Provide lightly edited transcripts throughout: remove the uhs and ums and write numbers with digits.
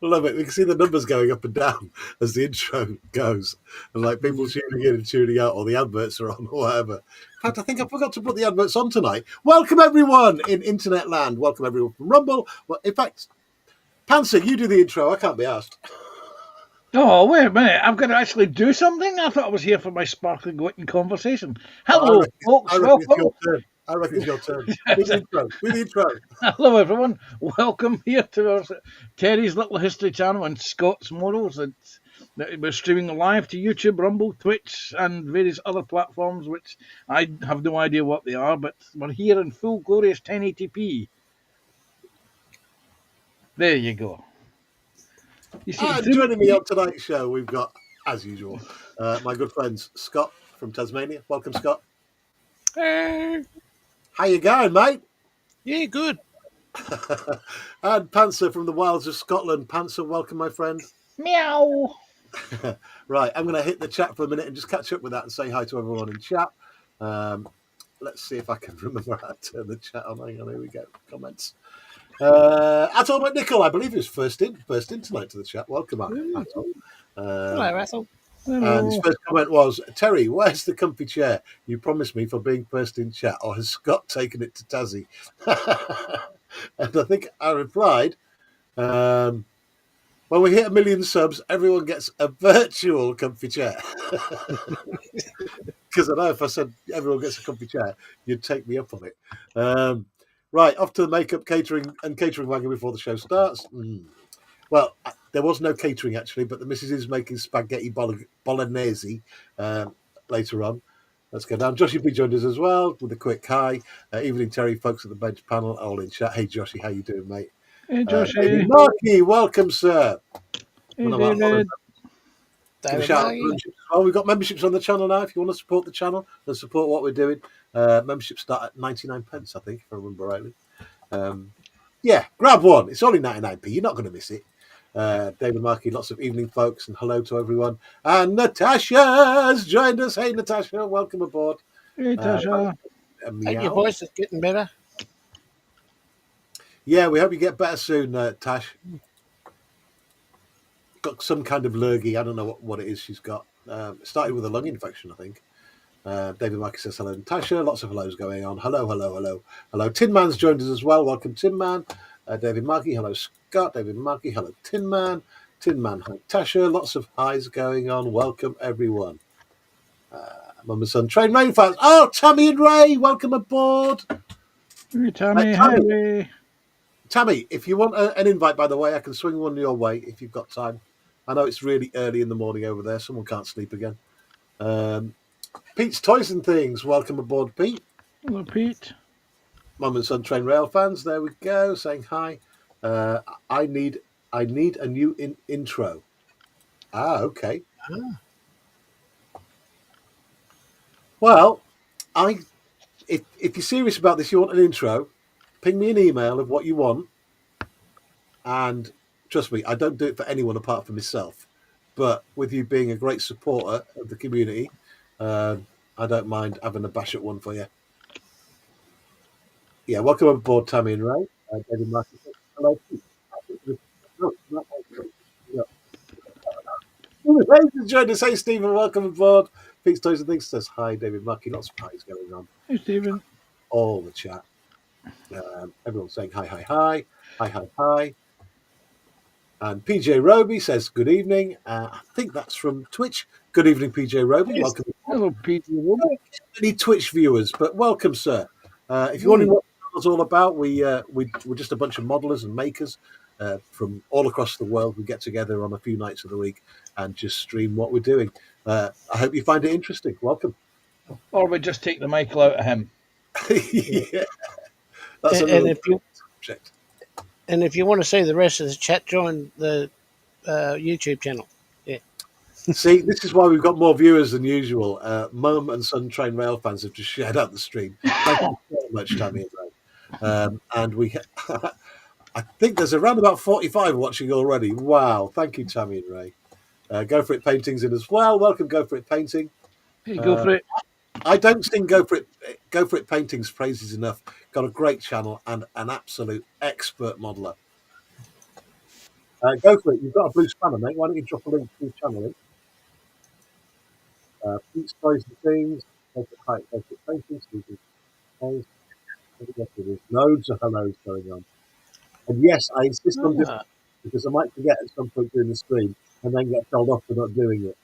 Love it. We can see the numbers going up and down as the intro goes, and like people tuning in and tuning out, or the adverts are on, or whatever. In fact, I think I forgot to put the adverts on tonight. Welcome everyone in Internet Land. Welcome everyone from Rumble. Well, in fact, Panzer, you do the intro. I can't be asked. Oh, wait a minute. I've got to actually do something? I thought I was here for my sparkling, witty conversation. Hello, folks. I reckon it's Welcome. your turn. I reckon it's your turn. Do the intro. Do the intro. Hello, everyone. Welcome here to our Terry's Little History Channel and Scott's Morals. We're streaming live to YouTube, Rumble, Twitch, and various other platforms, which I have no idea what they are, but we're here in full glorious 1080p. There you go. You see, And joining me on tonight's show, we've got, as usual, my good friends Scott from Tasmania. Welcome, Scott. Hey. How you going, mate? Yeah, good. And Panzer from the wilds of Scotland. Panzer, welcome, my friend. Meow. Right, I'm going to hit the chat for a minute and just catch up with that and say hi to everyone in chat. Let's see if I can remember how to turn the chat on. Hang on, here we go. Comments. Atul McNichol, I believe he was first in tonight to the chat. Welcome, Atul. Hello, Atul. And his first comment was, Terry, where's the comfy chair you promised me for being first in chat? Or has Scott taken it to Tassie? And I think I replied, when we hit 1 million subs, everyone gets a virtual comfy chair. Because I know if I said everyone gets a comfy chair, you'd take me up on it. Right, off to the makeup, catering wagon before the show starts. Well, there was no catering, actually, but the missus is making spaghetti bolognese later on. Let's go down. Joshy B joined us as well with a quick hi. Evening, Terry, folks at the bench panel, all in chat. Hey, Joshy, how you doing, mate? Hey, Joshy. Marky, welcome, sir. Hey, David. We've got memberships on the channel now. If you want to support the channel and support what we're doing, memberships start at 99 pence, I think, if I remember rightly. Yeah, grab one. It's only 99p. You're not going to miss it. David Markey, lots of evening folks, and hello to everyone. And Natasha's joined us. Hey, Natasha, welcome aboard. Hey, Natasha. And your voice is getting better. Yeah, we hope you get better soon, Tash. Got some kind of lurgy. I don't know what it is she's got. It started with a lung infection, I think. David Markey says hello, Natasha. Lots of hellos going on. Hello. Tin Man's joined us as well. Welcome, Tin Man. David Markey, hello, Scott. David Markey, hello, Tin Man. Tin Man, hi, Tasha. Lots of highs going on. Welcome, everyone. Mum and Son Train Rain fans. Oh, Tammy and Ray, welcome aboard. Hey, Tammy. Hi, Ray. Tammy, if you want an invite, by the way, I can swing one your way if you've got time. I know it's really early in the morning over there. Someone can't sleep again. Pete's Toys and Things. Welcome aboard, Pete. Hello, Pete. Mum and Son Train Rail fans. There we go. Saying hi. I need a new intro. Okay. Well, if you're serious about this, you want an intro, ping me an email of what you want. And trust me, I don't do it for anyone apart from myself. But with you being a great supporter of the community, I don't mind having a bash at one for you. Yeah, welcome aboard, Tammy and Ray. David Martin. Hello. Ladies and gentlemen, hey Stephen, welcome aboard. Pete's Toys and Things says hi, David Markey. Lots of highs going on. Hey, Stephen. All the chat. Everyone's saying hi. And PJ Roby says good evening. I think that's from Twitch. Good evening, PJ Roby. Yes. Welcome. Hello, PJ Roby. Any Twitch viewers, but welcome, sir. If you're wondering what it's all about, we're just a bunch of modelers and makers from all across the world. We get together on a few nights of the week and just stream what we're doing. I hope you find it interesting. Welcome. Or we just take the Michael out of him. Yeah. That's subject. And if you want to see the rest of the chat, join the YouTube channel. Yeah. See, this is why we've got more viewers than usual. Mum and Son Train Rail fans have just shared out the stream. Thank you so much, Tammy. And we, I think there's around about 45 watching already. Wow. Thank you, Tammy and Ray. Go For It Painting's in as well. Welcome, Go For It Painting. Hey, go for it. I don't think Go For It Paintings praises enough. Got a great channel and an absolute expert modeler. Go for it. You've got a blue spanner, mate. Why don't you drop a link to his channel in? Pete Spies and Things. Go for It Paintings. There's loads of hellos going on. And yes, I insist on doing it because I might forget at some point during the stream and then get told off for not doing it.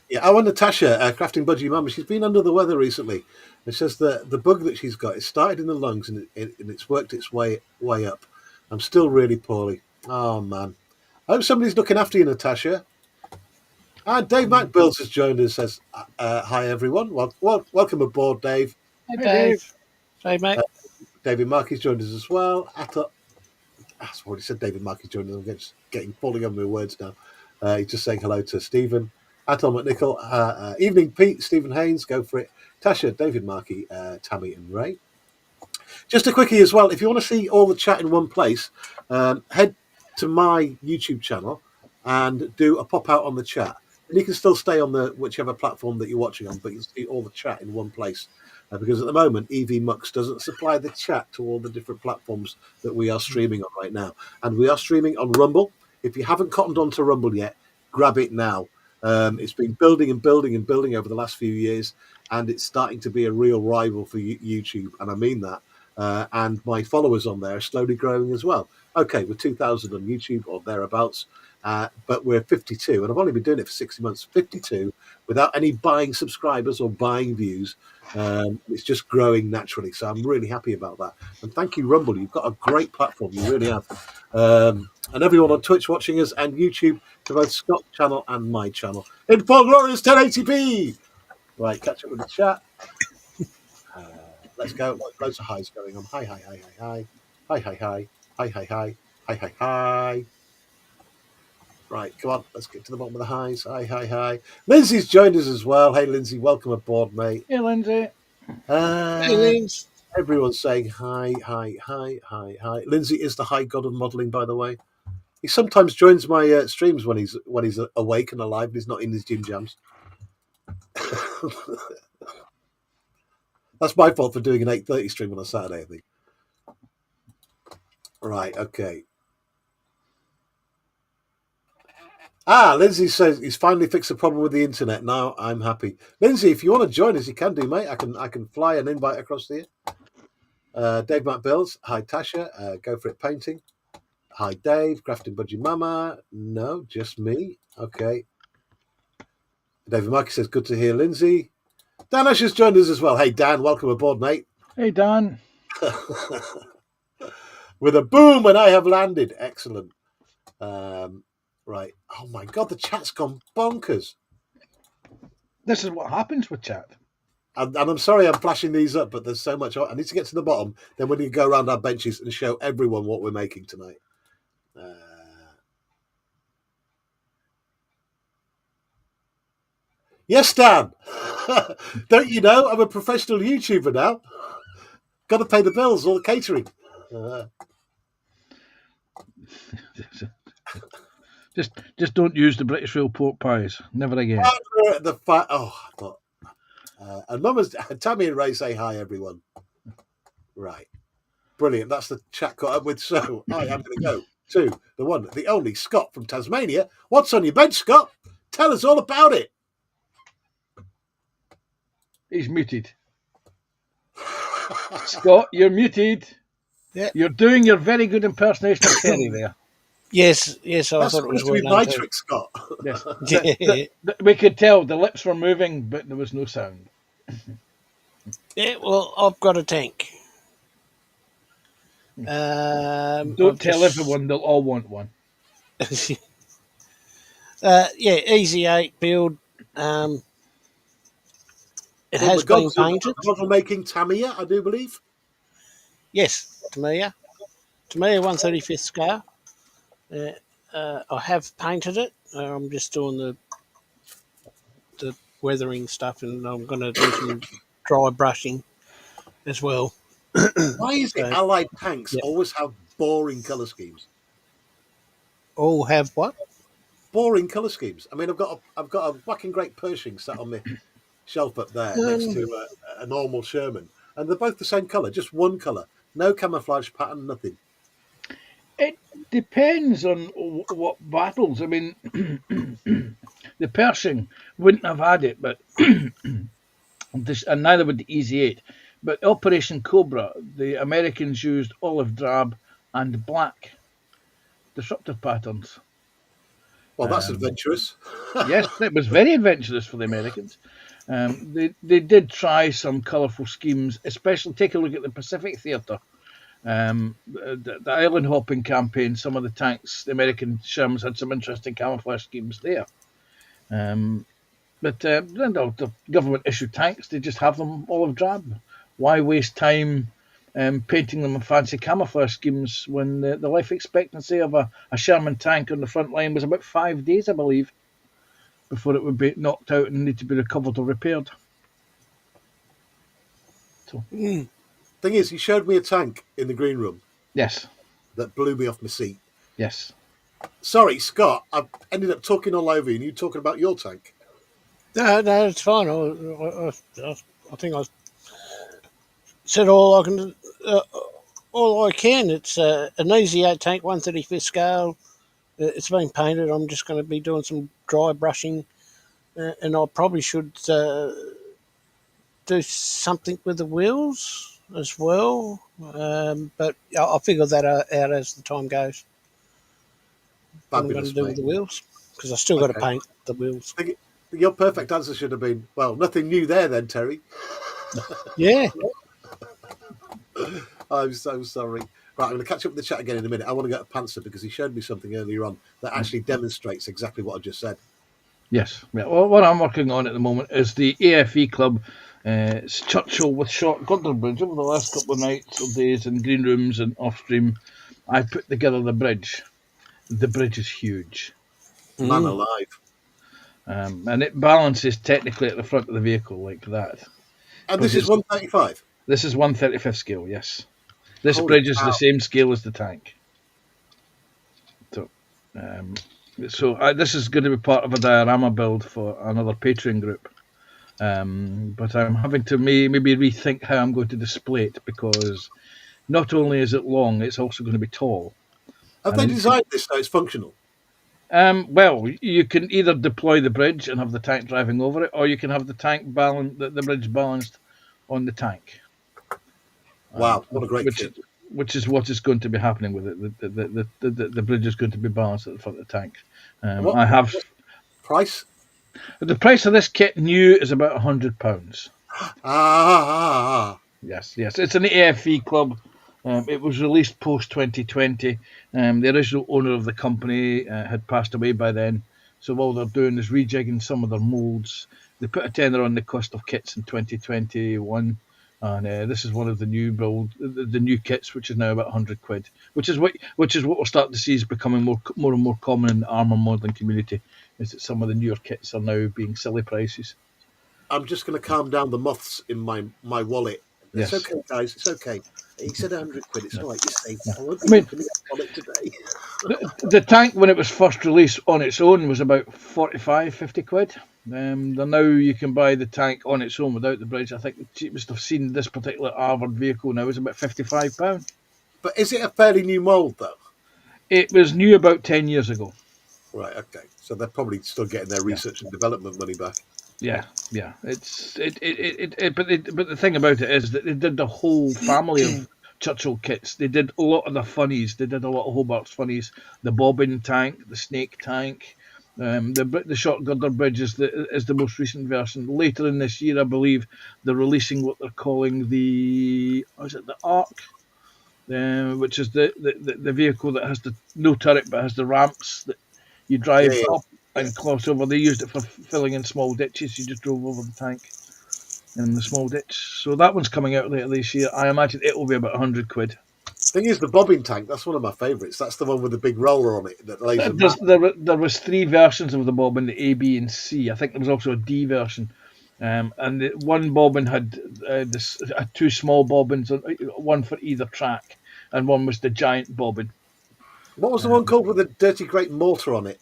Yeah, I want Natasha, Crafting Budgie Mama. She's been under the weather recently. It says that the bug that she's got, it started in the lungs and it's worked its way up. I'm still really poorly. Oh, man. I hope somebody's looking after you, Natasha. Dave McBills has joined us. Says, hi, everyone. Welcome aboard, Dave. Hey, Dave. Hey, mate. David Markey's joined us as well. I've already said David Markey's joined us. I'm getting falling on my words now. He's just saying hello to Stephen. Atom McNichol. Evening, Pete. Stephen Haynes. Go for it. Tasha, David Markey, Tammy and Ray. Just a quickie as well. If you want to see all the chat in one place, head to my YouTube channel and do a pop out on the chat. And you can still stay on the whichever platform that you're watching on, but you'll see all the chat in one place. Because at the moment, EV Mux doesn't supply the chat to all the different platforms that we are streaming on right now. And we are streaming on Rumble. If you haven't cottoned on to Rumble yet, grab it now. It's been building and building and building over the last few years, and it's starting to be a real rival for YouTube, and I mean that. And my followers on there are slowly growing as well. Okay, we're 2,000 on YouTube or thereabouts, but we're 52, and I've only been doing it for 60 months. 52 without any buying subscribers or buying views. It's just growing naturally, so I'm really happy about that. And thank you, Rumble. You've got a great platform. You really have. And everyone on Twitch watching us and YouTube to both Scott's channel and my channel in full glorious 1080p. Right, catch up with the chat. Let's go. Loads of highs going on. Hi, hi, hi, hi, hi, hi, hi, hi, hi, hi, hi, hi, hi, hi. Right, come on. Let's get to the bottom of the highs. Hi, hi, hi. Lindsay's joined us as well. Hey, Lindsay, welcome aboard, mate. Hey, Lindsay. Hey, Lindsay. Everyone's saying hi, hi, hi, hi, hi. Lindsay is the high god of modelling, by the way. He sometimes joins my streams when he's awake and alive and he's not in his gym jams. That's my fault for doing an 8:30 stream on a Saturday, I think. Right, okay. Lindsay says he's finally fixed the problem with the internet. Now I'm happy. Lindsay, if you want to join us, you can do, mate. I can fly an invite across to you. Dave McBills. Hi, Tasha. Go for it painting. Hi, Dave. Crafting Budgie Mama. No, just me. Okay. David Markey says, good to hear Lindsay. Dan Asher's joined us as well. Hey, Dan, welcome aboard, mate. Hey, Dan. With a boom, and I have landed. Excellent. Right. Oh, my God, the chat's gone bonkers. This is what happens with chat. And I'm sorry I'm flashing these up, but there's so much. I need to get to the bottom. Then we need to go around our benches and show everyone what we're making tonight. Yes, Dan. Don't you know? I'm a professional YouTuber now. Got to pay the bills, all the catering. Just don't use the British Rail pork pies. Never again. And Mama's Tammy and Ray say hi, everyone. Right. Brilliant. That's the chat caught up with. So I am going to go to the one, the only Scott from Tasmania. What's on your bench, Scott? Tell us all about it. He's muted. Scott, you're muted. Yeah. You're doing your very good impersonation of Terry there. Yes, I That's thought it was supposed to be my trick, Scott. Yes. Yeah. We could tell the lips were moving, but there was no sound. Yeah, well, I've got a tank. Don't tell everyone, they'll all want one. Easy 8 build. It has been painted. Model making Tamiya, I do believe. Yes, Tamiya 135th scale. I have painted it. I'm just doing the weathering stuff, and I'm going to do some dry brushing as well. Why is it Allied tanks always have boring colour schemes? All have what? boring colour schemes. I mean, I've got a whacking great Pershing sat on my shelf up there next to a normal Sherman, and they're both the same colour, just one colour, no camouflage pattern, nothing. It depends on what battles. I mean, the Pershing wouldn't have had it, but and neither would the Easy 8. But Operation Cobra, the Americans used olive drab and black disruptive patterns. Well, that's adventurous. Yes, it was very adventurous for the Americans. They did try some colourful schemes, especially take a look at the Pacific Theatre. The island hopping campaign, some of the tanks, the American Shermans had some interesting camouflage schemes there. But the government issued tanks, they just have them olive drab. Why waste time painting them in fancy camouflage schemes when the life expectancy of a Sherman tank on the front line was about 5 days, I believe, before it would be knocked out and need to be recovered or repaired. So, Thing is, you showed me a tank in the green room. Yes. That blew me off my seat. Yes. Sorry, Scott, I ended up talking all over you and you talking about your tank. No, it's fine. I think I said all I can. All I can. It's an Easy 8 tank, 135th scale. It's been painted. I'm just going to be doing some dry brushing, and I probably should do something with the wheels as well. But I'll figure that out as the time goes. What I'm going to do with the wheels, because I still got to paint the wheels. Your perfect answer should have been, well, nothing new there then, Terry. Yeah. I'm so sorry. Right, I'm going to catch up with the chat again in a minute. I want to get a Panzer because he showed me something earlier on that actually demonstrates exactly what I just said. Yes. Yeah. Well, what I'm working on at the moment is the AFE Club. It's Churchill with short girder bridge. Over the last couple of nights or days in green rooms and off stream, I put together the bridge. The bridge is huge. Man alive. And it balances technically at the front of the vehicle like that. And this is 135? This is 135th scale, yes. This Holy bridge is cow. the same scale as the tank. So this is going to be part of a diorama build for another Patreon group. But I'm having to maybe rethink how I'm going to display it, because not only is it long, it's also going to be tall. Have they designed this so it's functional? Well, you can either deploy the bridge and have the tank driving over it, or you can have the bridge balanced on the tank. Wow, what a great kit. Which is what is going to be happening with it. The bridge is going to be balanced at the front of the tank. I have price. The price of this kit new is about £100. Yes. It's an AFE Club. It was released post 2020. The original owner of the company had passed away by then, so all they're doing is rejigging some of their moulds. They put a tenner on the cost of kits in 2021, and this is one of the new kits, which is now about £100, which is what we're starting to see is becoming more and more common in the armour modelling community. Is that some of the newer kits are now being silly prices. I'm just going to calm down the moths in my wallet. It's okay, guys. It's okay. He said £100. It's all right. You're safe. I won't be looking at my wallet today. The tank, when it was first released on its own, was about £45-50. Now you can buy the tank on its own without the bridge. I think the cheapest I've seen this particular armoured vehicle now is about £55. But is it a fairly new mould, though? It was new about 10 years ago. Right, okay. So they're probably still getting their research and development money back. Yeah. But the thing about it is that they did the whole family of Churchill kits. They did a lot of the funnies. They did a lot of Hobart's funnies. The bobbin tank, the snake tank, the short girder bridge is the most recent version. Later in this year, I believe they're releasing what they're calling the Ark, which is the vehicle that has no turret but has the ramps that you drive up and cross over. They used it for filling in small ditches. You just drove over the tank in the small ditch. So that one's coming out later this year. I imagine it will be about £100. Thing is, the bobbin tank, that's one of my favourites. That's the one with the big roller on it that lays there was 3 versions of the bobbin, the A, B, and C. I think there was also a D version. And one bobbin had 2 small bobbins, one for either track, and one was the giant bobbin. What was the one called with the dirty great mortar on it?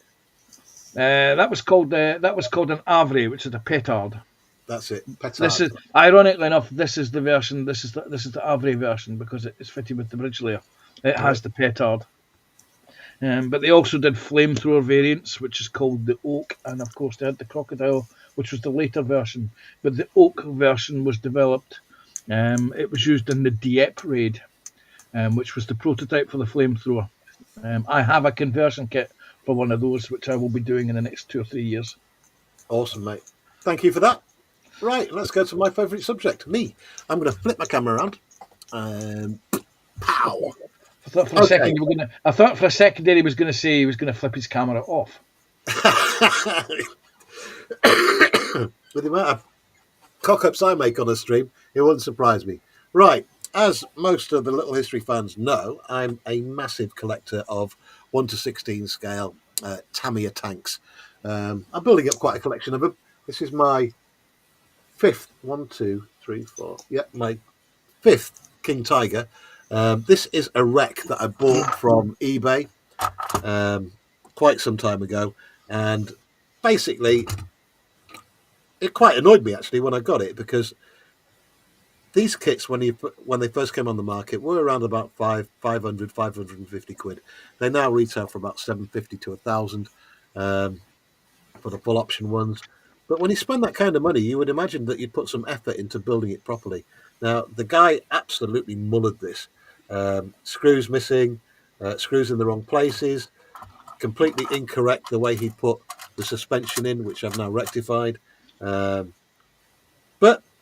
That was called an Avre, which is a petard. That's it. This Petard. is ironically enough, this is the version. This is the Avre version because it is fitted with the bridge layer. It Right. has the petard. But they also did flamethrower variants, which is called the Oak, and of course they had the Crocodile, which was the later version. But the Oak version was developed. It was used in the Dieppe raid, which was the prototype for the flamethrower. I have a conversion kit for one of those, which I will be doing in the next 2 or 3 years. Awesome, mate. Thank you for that. Right, let's go to my favourite subject. Me. I'm going to flip my camera around. Pow. I thought for a Okay. second you were gonna. I thought for a second there he was going to say he was going to flip his camera off. With the amount of cock-ups I make on a stream, it wouldn't surprise me. Right, as most of the Little History fans know, I'm a massive collector of 1:16 scale Tamiya tanks. I'm building up quite a collection of them. This is my fifth, one, two, three, four. Yeah, my fifth King Tiger. This is a wreck that I bought from eBay quite some time ago, and basically it quite annoyed me actually when I got it, because these kits when they first came on the market were around about 550 quid. They now retail for about 750 to 1,000 for the full option ones. But when you spend that kind of money, you would imagine that you'd put some effort into building it properly. Now the guy absolutely mullered this. Screws missing, screws in the wrong places, completely incorrect the way he put the suspension in, which I've now rectified. But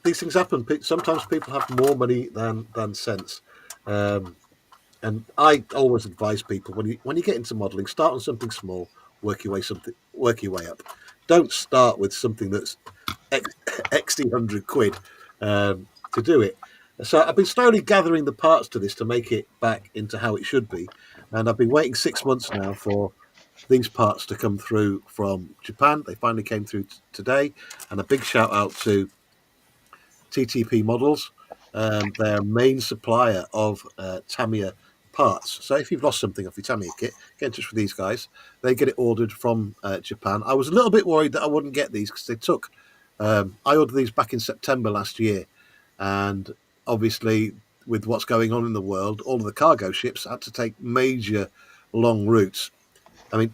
these things happen. Sometimes people have more money than sense. And I always advise people when you get into modelling, start on something small, work your way up. Don't start with something that's XD 100 quid to do it. So I've been slowly gathering the parts to this to make it back into how it should be, and I've been waiting 6 months now for these parts to come through from Japan. They finally came through today, and a big shout out to TTP Models. Their main supplier of Tamiya parts. So if you've lost something off your Tamiya kit, get in touch with these guys. They get it ordered from Japan. I was a little bit worried that I wouldn't get these because they took. I ordered these back in September last year, and obviously with what's going on in the world, all of the cargo ships had to take major long routes. I mean,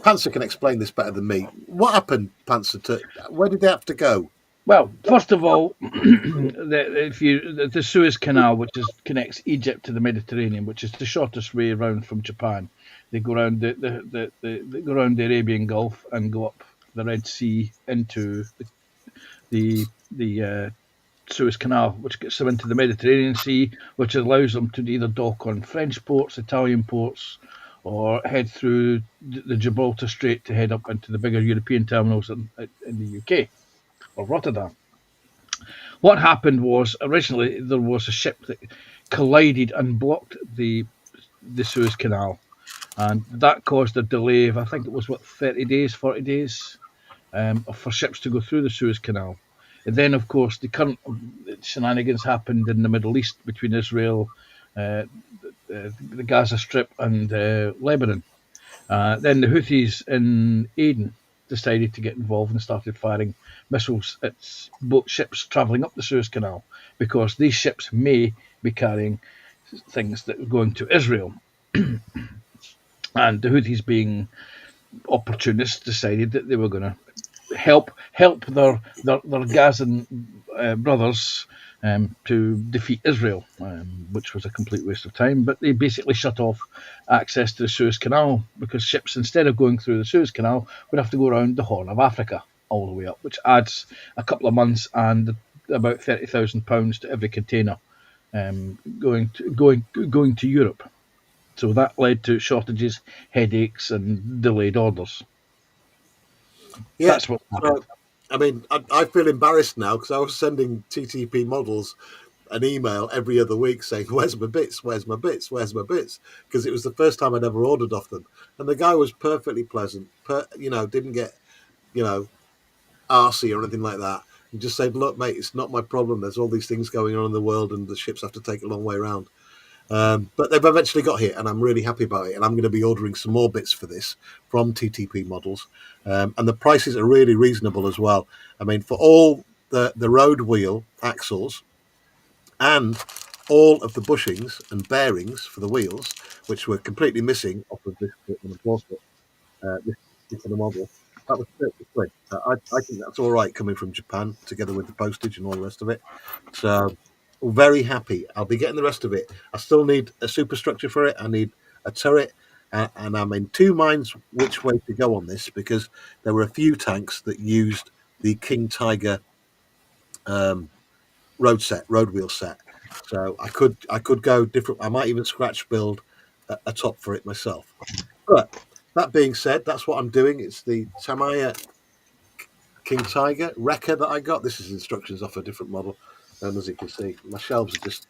Panzer can explain this better than me. What happened, Panzer? Where did they have to go? Well, first of all, the Suez Canal, which connects Egypt to the Mediterranean, which is the shortest way around from Japan, they go around they go around the Arabian Gulf and go up the Red Sea into the Suez Canal, which gets them into the Mediterranean Sea, which allows them to either dock on French ports, Italian ports, or head through the Gibraltar Strait to head up into the bigger European terminals in the UK. Or Rotterdam. What happened was originally there was a ship that collided and blocked the Suez Canal, and that caused a delay of, I think it was 30 days, 40 days for ships to go through the Suez Canal. And then, of course, the current shenanigans happened in the Middle East between Israel, the Gaza Strip, and Lebanon. Then the Houthis in Aden decided to get involved and started firing missiles at ships travelling up the Suez Canal, because these ships may be carrying things that are going to Israel. And the Houthis, being opportunists, decided that they were going to help their Gazan brothers to defeat Israel, which was a complete waste of time. But they basically shut off access to the Suez Canal, because ships, instead of going through the Suez Canal, would have to go around the Horn of Africa all the way up, which adds a couple of months and about £30,000 to every container going to Europe. So that led to shortages, headaches, and delayed orders. Yeah, that's what happened. I mean, I feel embarrassed now because I was sending TTP Models an email every other week saying, "Where's my bits? Where's my bits? Where's my bits?" Because it was the first time I'd ever ordered off them, and the guy was perfectly pleasant. Didn't get arsey or anything like that. He just said, "Look, mate, it's not my problem. There's all these things going on in the world, and the ships have to take a long way around." But they've eventually got here, and I'm really happy about it. And I'm going to be ordering some more bits for this from TTP Models, and the prices are really reasonable as well. I mean, for all the road wheel axles and all of the bushings and bearings for the wheels, which were completely missing off of this kit when I bought it, this particular model, that was 30 quid. I think that's all right coming from Japan, together with the postage and all the rest of it. So, very happy. I'll be getting the rest of it. I still need a superstructure for it. I need a turret, and I'm in two minds which way to go on this, because there were a few tanks that used the King Tiger road wheel set. So I could go different. I might even scratch build a top for it myself. But that being said, that's what I'm doing. It's the Tamiya King Tiger Wrecker that I got. This is instructions off a different model. And as you can see, my shelves are just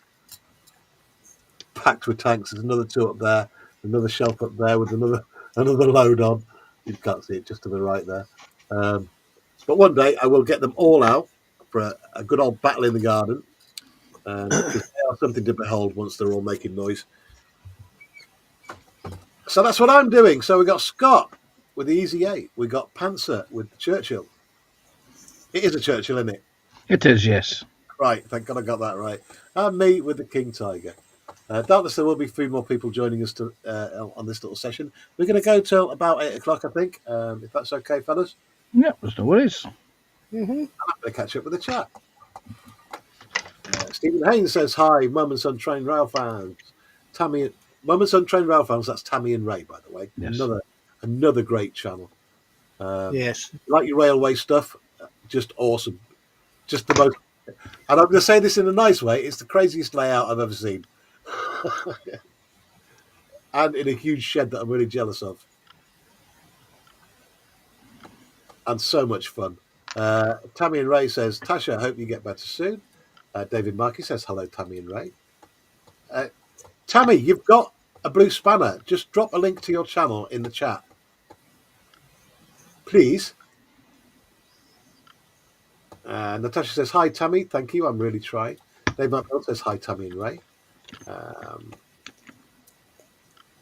packed with tanks. There's another two up there, another shelf up there with another load on. You can't see it just to the right there. But one day I will get them all out for a good old battle in the garden, because they are something to behold once they're all making noise. So that's what I'm doing. So we got Scott with the Easy 8. We got Panzer with the Churchill. It is a Churchill, isn't it? It is, yes. Right, thank God I got that right. And me with the King Tiger. Doubtless there will be 3 more people joining us on this little session. We're going to go till about 8 o'clock, I think, if that's okay, fellas. Yeah, there's no worries. Mm-hmm. I'm going to catch up with the chat. Stephen Haynes says, hi, Mum and Son Train Rail fans. Mum and Son Train Rail fans, that's Tammy and Ray, by the way. Yes. Another great channel. Yes. Like your railway stuff, just awesome. Just the most, and I'm going to say this in a nice way, it's the craziest layout I've ever seen. And in a huge shed that I'm really jealous of. And so much fun. Tammy and Ray says, Tasha, I hope you get better soon. David Markey says, hello, Tammy and Ray. Tammy, you've got a blue spanner. Just drop a link to your channel in the chat. Please. Natasha says, hi, Tammy. Thank you. I'm really trying. Dave McBell says, hi, Tammy and Ray.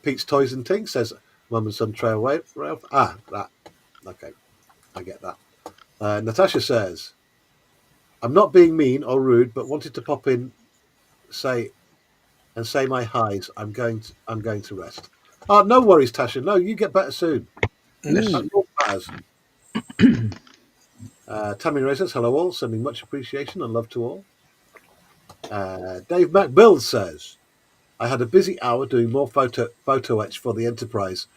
Pete's Toys and Ting says, Mum and Son Trail Rail. That. Okay. I get that. Natasha says, I'm not being mean or rude, but wanted to pop in, say my highs. I'm going to rest. Oh, no worries, Tasha. No, you get better soon. Yes. That's all that matters. Tammy Ray says, hello all, sending much appreciation and love to all. Dave McBill says, I had a busy hour doing more photo etch for the Enterprise.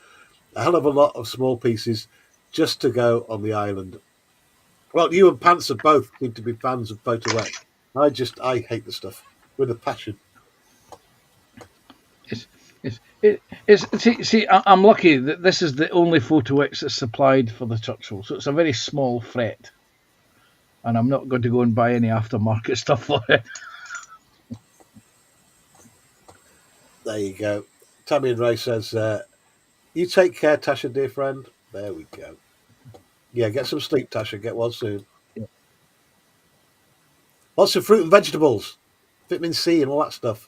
A hell of a lot of small pieces just to go on the island. Well, you and Panzer both seem to be fans of photo etch. I hate the stuff with a passion. I'm lucky that this is the only photo etch that's supplied for the Churchill, so it's a very small fret, and I'm not going to go and buy any aftermarket stuff for it. There you go. Tammy and Ray says, you take care, Tasha, dear friend. There we go. Yeah, get some sleep, Tasha. Get well soon. Yeah. Lots of fruit and vegetables, vitamin C and all that stuff.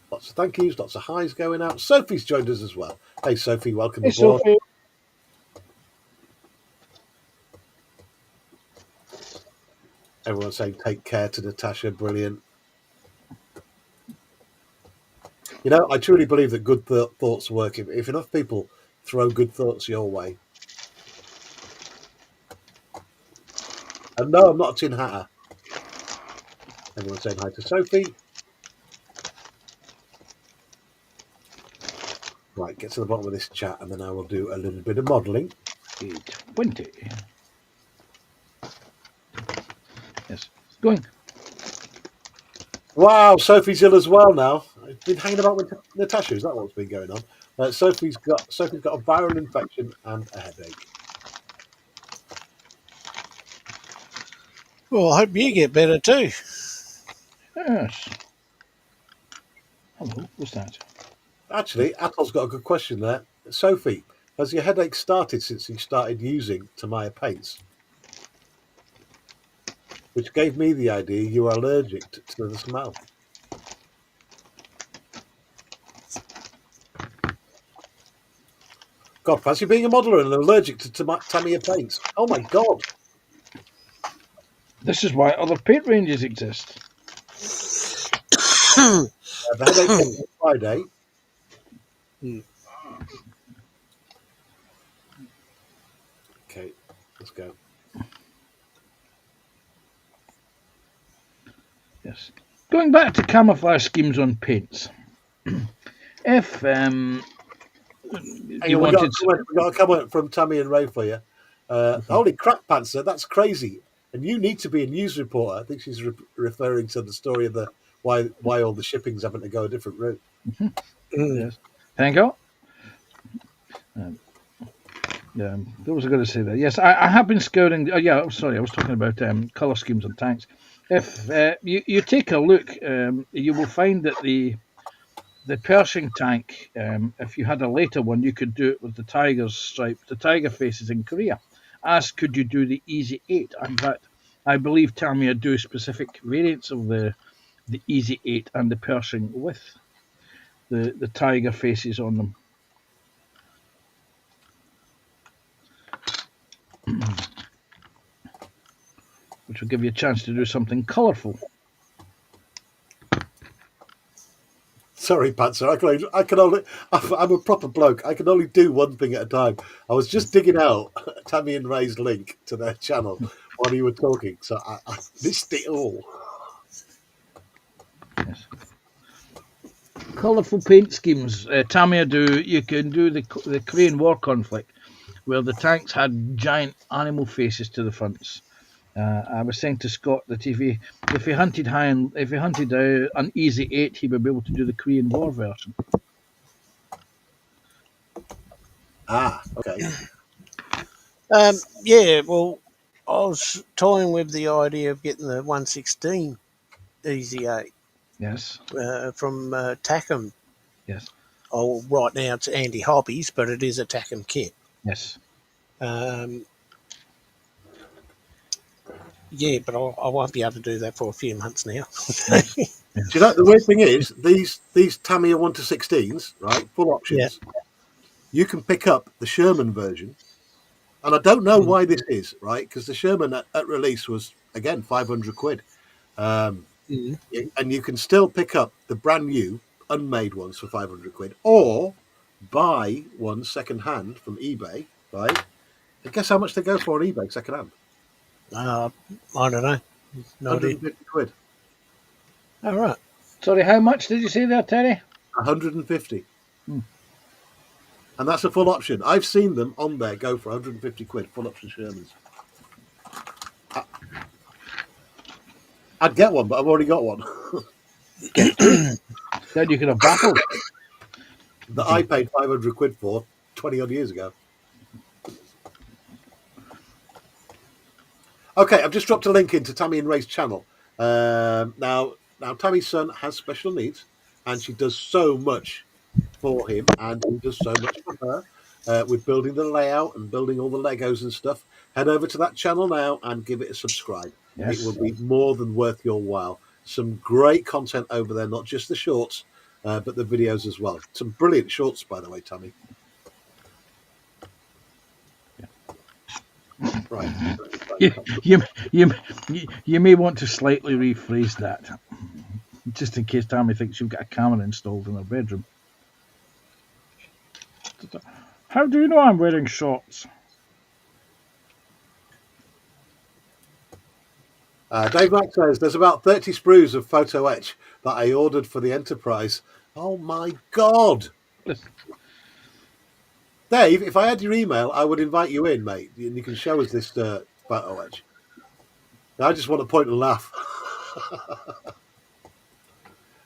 Lots of thank yous, lots of highs going out. Sophie's joined us as well. Hey, Sophie, welcome Hey, aboard. Sophie. Everyone's saying take care to Natasha. Brilliant. You know, I truly believe that good thoughts work. If enough people throw good thoughts your way. And no, I'm not a tin hatter. Everyone's saying hi to Sophie. Right, get to the bottom of this chat and then I will do a little bit of modelling. 20. Yes, going. Wow, Sophie's ill as well now. I've been hanging about with Natasha. Is that what's been going on? Sophie's got a viral infection and a headache. Well, I hope you get better too. Yes. Hello, what's that? Actually, Atol's got a good question there. Sophie, has your headache started since you started using Tamiya paints? which gave me the idea you are allergic to the smell. God, fancy being a modeler and allergic to Tamiya paints. Oh my God. This is why other paint ranges exist. The headache on Friday. Okay, let's go. Yes. Going back to camouflage schemes on paints. If Hang you on, wanted, we got a comment from Tammy and Ray for you. Holy crap, Panther, that's crazy. And you need to be a news reporter. I think she's referring to the story of the why all the shipping's having to go a different route. yes, Thankyou. Yeah, I was going to say that. Yes, I have been scouting. Oh, yeah, sorry, I was talking about color schemes on tanks. If you take a look, you will find that the Pershing tank, if you had a later one, you could do it with the tiger's stripe, the tiger faces in Korea, as could you do the Easy 8. In fact, I believe Tamiya do specific variants of the Easy 8 and the Pershing with the tiger faces on them. Which will give you a chance to do something colourful. Sorry, Panther, I can only. I'm a proper bloke. I can only do one thing at a time. I was just digging out Tammy and Ray's link to their channel while you were talking, so I missed it all. Yes. Colourful paint schemes. Tamiya do. You can do the Korean War conflict, where the tanks had giant animal faces to the fronts. I was saying to Scott that if he hunted an Easy 8, he would be able to do the Korean War version. Ah, okay. Yeah, well, I was toying with the idea of getting the 116 Easy 8 Yes. from Tackham. Yes. Oh, right now it's Andy Hobbies, but it is a Tackham kit. Yes. Yeah, but I won't be able to do that for a few months now. Do you know the weird thing is these Tamiya 1 to 16s, right? Full options. Yeah. You can pick up the Sherman version, and I don't know why this is, right? Because the Sherman at release was again 500 quid, and you can still pick up the brand new unmade ones for 500 quid, or buy one second hand from eBay, right? And guess how much they go for on eBay second hand? I don't know. No idea. 150 quid. All right. Sorry, how much did you say there, Terry? 150. And that's a full option. I've seen them on there go for 150 quid, full option Shermans. I'd get one, but I've already got one. Then you could have baffled. That I paid 500 quid for 20 odd years ago. Okay, I've just dropped a link into Tammy and Ray's channel. Now, Tammy's son has special needs, and she does so much for him, and he does so much for her with building the layout and building all the Legos and stuff. Head over to that channel now and give it a subscribe. Yes. It will be more than worth your while. Some great content over there, not just the shorts, but the videos as well. Some brilliant shorts, by the way, Tammy. Right. You may want to slightly rephrase that, just in case Tammy thinks you've got a camera installed in her bedroom. How do you know I'm wearing shorts? Dave Mack says there's about 30 sprues of photo etch that I ordered for the Enterprise. Oh my God. Dave, if I had your email, I would invite you in, mate, and you can show us this photo etch. I just want to point and laugh.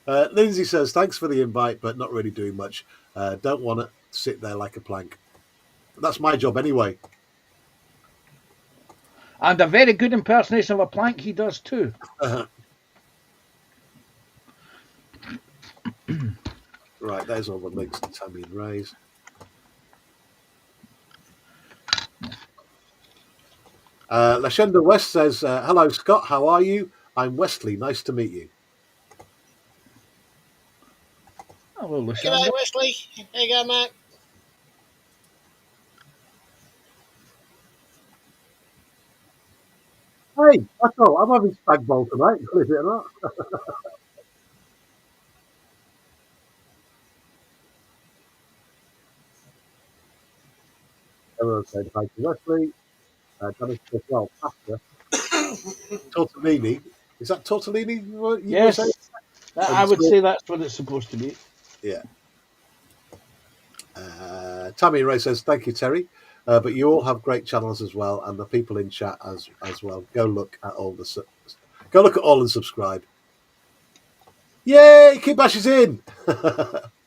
Lindsay says, thanks for the invite, but not really doing much. Don't want to sit there like a plank. That's my job anyway. And a very good impersonation of a plank he does too. Right, there's all the links to Tammy and Ray's. Lashenda West says, hello, Scott. How are you? I'm Wesley. Nice to meet you. Hello, G'day, Lashanda. Wesley. How you going, mate? Hey, that's all. I'm having spag bowl tonight, believe it or not. Everyone said hi to Wesley. Dennis says, well, pasta. Tortellini. Is that tortellini you were saying? Yes, I And would so, say that's what it's supposed to be. yeah. Tammy Ray says, thank you, Terry. But you all have great channels as well, and the people in chat as well. Go look at all and subscribe. Yay! Kit Bash is in.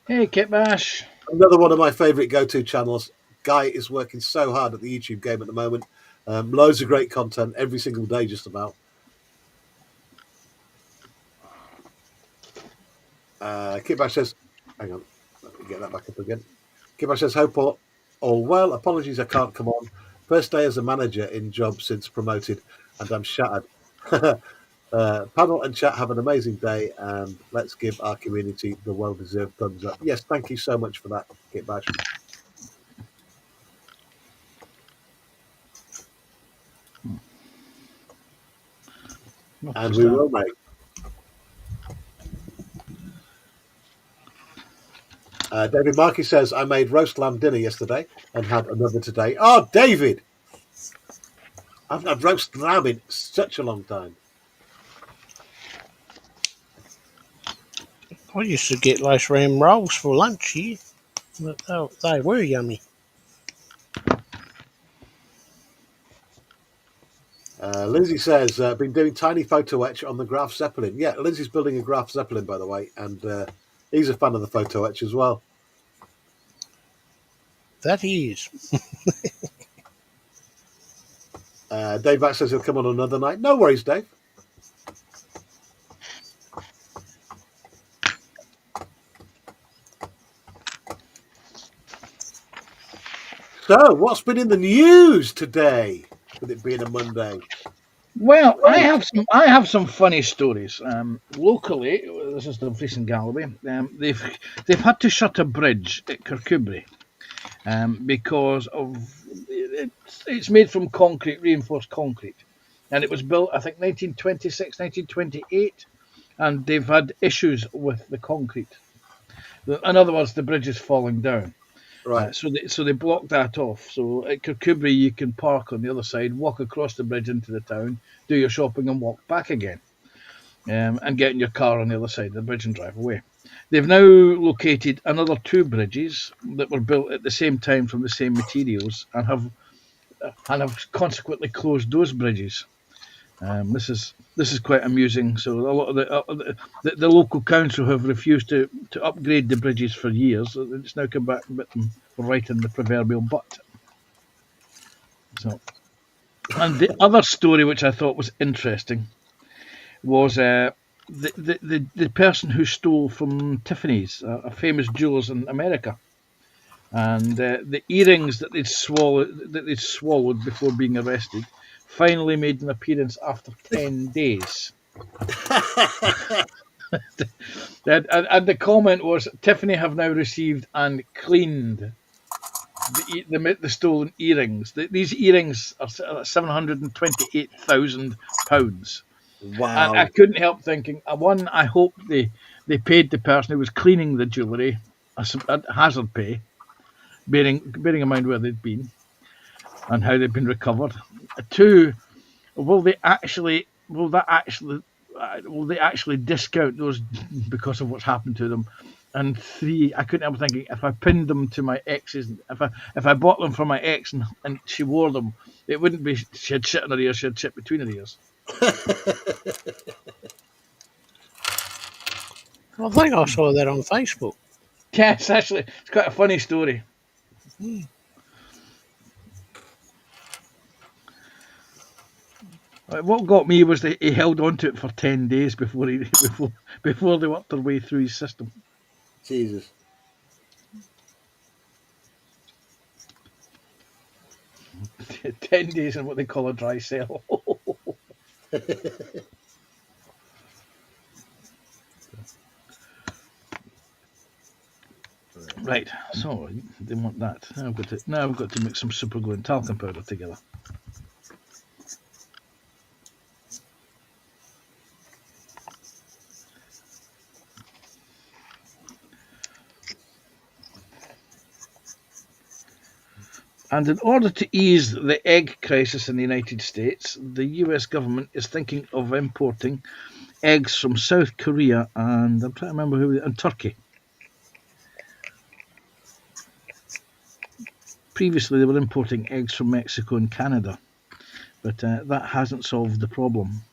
Hey, Kit Bash. Another one of my favourite go-to channels. Guy is working so hard at the YouTube game at the moment. Loads of great content every single day, just about. Kit Bash says, hang on, let me get that back up again. Kit Bash says, hope all well. Apologies, I can't come on. First day as a manager in job since promoted, and I'm shattered. Panel and chat have an amazing day, and let's give our community the well-deserved thumbs up. Yes, thank you so much for that, Kit Bash. And we will, mate. David Markey says, I made roast lamb dinner yesterday and had another today. Oh, David! I haven't had roast lamb in such a long time. I used to get those ram rolls for lunch here. They were yummy. Lindsay says, been doing tiny photo etch on the Graf Zeppelin. Yeah, Lindsay's building a Graf Zeppelin, by the way, and he's a fan of the photo etch as well. That is. Dave Back says he'll come on another night. No worries, Dave. So, what's been in the news today, with it being a Monday? Well, I have some funny stories. Locally, this is the Fleece and Galloway. They've had to shut a bridge at Kirkcudbright because of it's made from concrete, reinforced concrete, and it was built I think 1926, 1928, and they've had issues with the concrete. In other words, the bridge is falling down. Right. So they blocked that off. So at Kirkcudbright, you can park on the other side, walk across the bridge into the town, do your shopping, and walk back again, and get in your car on the other side of the bridge and drive away. They've now located another two bridges that were built at the same time from the same materials, and have consequently closed those bridges. This is quite amusing. So a lot of the local council have refused to upgrade the bridges for years. It's now come back and bit them right in the proverbial butt. So, and the other story which I thought was interesting was the person who stole from Tiffany's, a famous jewelers in America, and the earrings that they'd swallowed before being arrested finally made an appearance after 10 days. And the comment was, Tiffany have now received and cleaned the stolen earrings. These earrings are £728,000. Wow. And I couldn't help thinking, one, I hope they paid the person who was cleaning the jewellery a hazard pay, bearing in mind where they'd been and how they've been recovered. Two, will they actually discount those because of what's happened to them? And three, I couldn't help thinking, if I pinned them to my ex's, if I bought them from my ex and she wore them, it wouldn't be she had shit in her ears, she had shit between her ears. I think I saw that on Facebook. Yes, actually, it's quite a funny story. What got me was that he held on to it for 10 days before they worked their way through his system. Jesus. 10 days in what they call a dry cell. Right, so they want that. Now I've got to mix some super glue and talcum powder together. And in order to ease the egg crisis in the United States, the US government is thinking of importing eggs from South Korea and I'm trying to remember and Turkey. Previously, they were importing eggs from Mexico and Canada, but that hasn't solved the problem.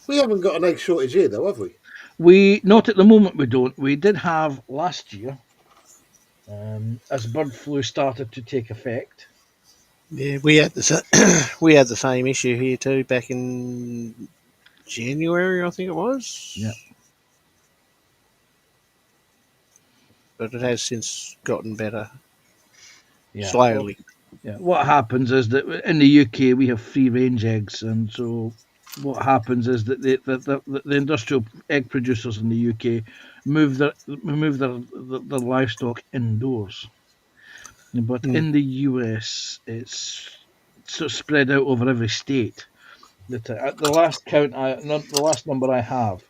We haven't got an egg shortage here, though, have we? Not at the moment. We don't. We did have last year, as bird flu started to take effect. Yeah, we had we had the same issue here too back in January, I think it was. Yeah. But it has since gotten better. Yeah. Slowly. Yeah. What happens is that in the UK we have free range eggs, and so what happens is that the industrial egg producers in the UK move their livestock indoors. But in the US, it's sort of spread out over every state. That at the last count, the last number I have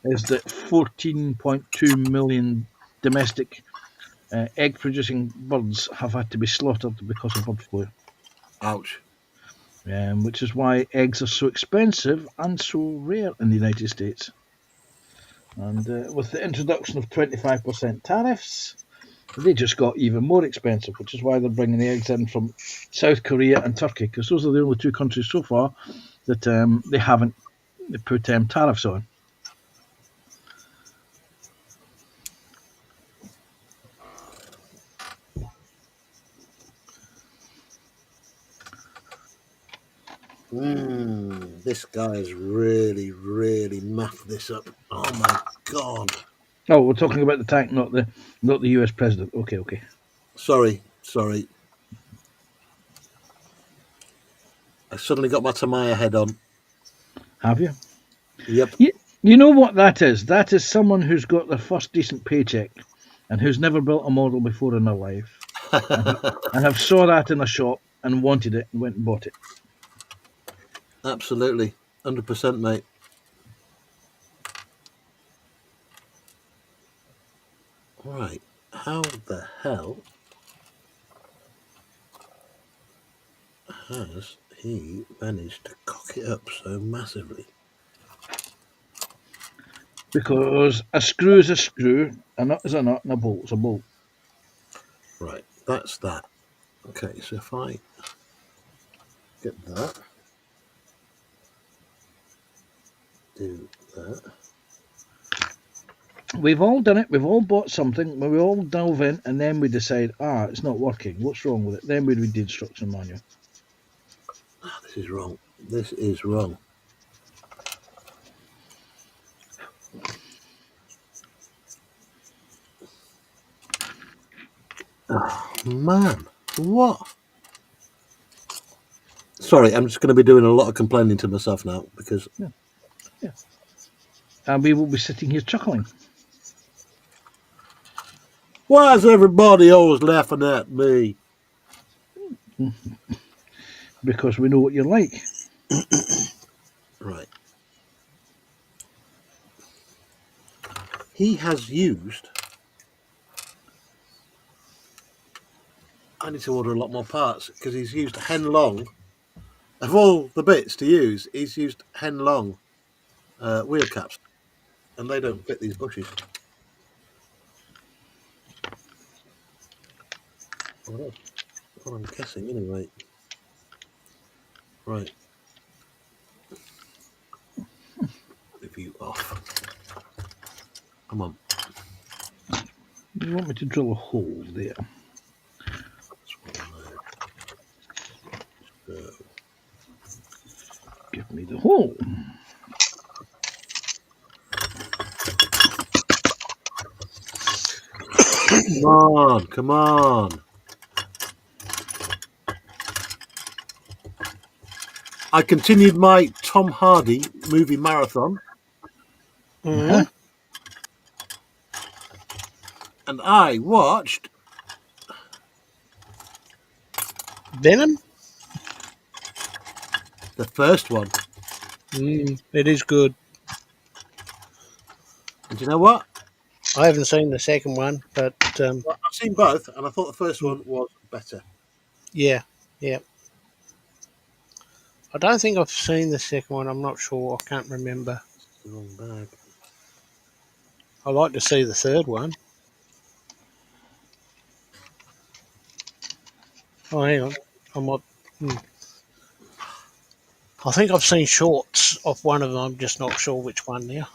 is that 14.2 million domestic egg-producing birds have had to be slaughtered because of bird flu. Ouch. Which is why eggs are so expensive and so rare in the United States. And with the introduction of 25% tariffs, they just got even more expensive, which is why they're bringing the eggs in from South Korea and Turkey, because those are the only two countries so far that they haven't put tariffs on. This guy has really, really muffed this up. Oh my god. Oh, we're talking about the tank, not the US president. Okay. Sorry. I suddenly got my Tamaya head on. Have you? Yep. You know what that is? That is someone who's got their first decent paycheck and who's never built a model before in their life and have saw that in a shop and wanted it and went and bought it. Absolutely. 100%, mate. Right. How the hell has he managed to cock it up so massively? Because a screw is a screw, a nut is a nut, and a bolt is a bolt. Right, that's that. Okay, so if I get that, do that. We've all done it. We've all bought something. We all delve in, and then we decide, it's not working. What's wrong with it? Then we read the instruction manual. This is wrong. This is wrong. Oh, man. What? Sorry, I'm just going to be doing a lot of complaining to myself now because... Yeah. And we will be sitting here chuckling. Why is everybody always laughing at me? Because we know what you're like. Right. He has used... I need to order a lot more parts because he's used hen long. Of all the bits to use, he's used hen long wheel caps. And they don't fit these bushes. Well, that's what I'm guessing anyway. Right. Review off. Come on. You want me to drill a hole there? So. Give me the hole. Come on. I continued my Tom Hardy movie marathon, Mhm. and I watched Venom. the first one. It is good. And do you know what? I haven't seen the second one, but Well, I've seen both, and I thought the first mm, one was better. yeah, yeah. I don't think I've seen the second one. I'm not sure. I can't remember. It's the wrong bag. I like to see the third one. Oh, hang on. I might. Hmm. I think I've seen shorts of one of them. I'm just not sure which one now.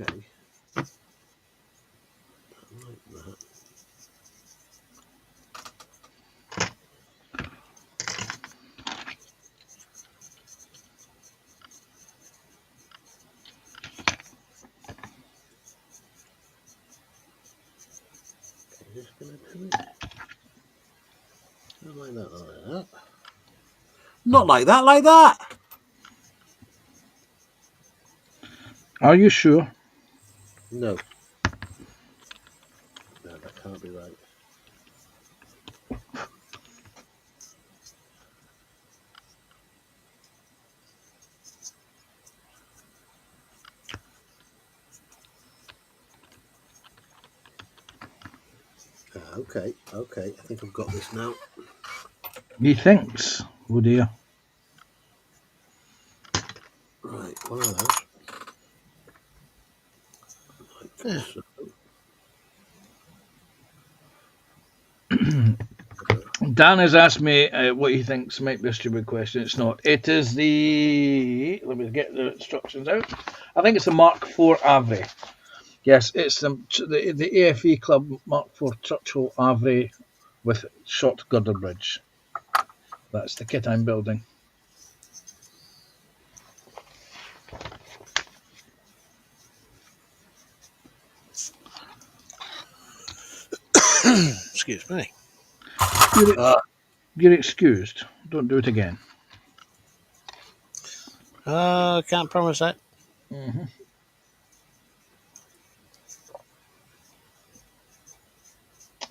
Okay. I like that. Okay, just gonna do it. Not like that, like that. Not like that, like that. Are you sure? No. No, that can't be right. Okay, okay. I think I've got this now. He thinks. Oh dear. Right, one of those. Like so. Dan has asked me what he thinks might be a stupid question. It's not. It is the. Let me get the instructions out. I think it's the Mark IV Avre. Yes, it's the AFE Club Mark IV Churchill Avre with short girder bridge. That's the kit I'm building. Excuse me. You're, Uh, you're excused. Don't do it again. Can't promise that. Mm-hmm.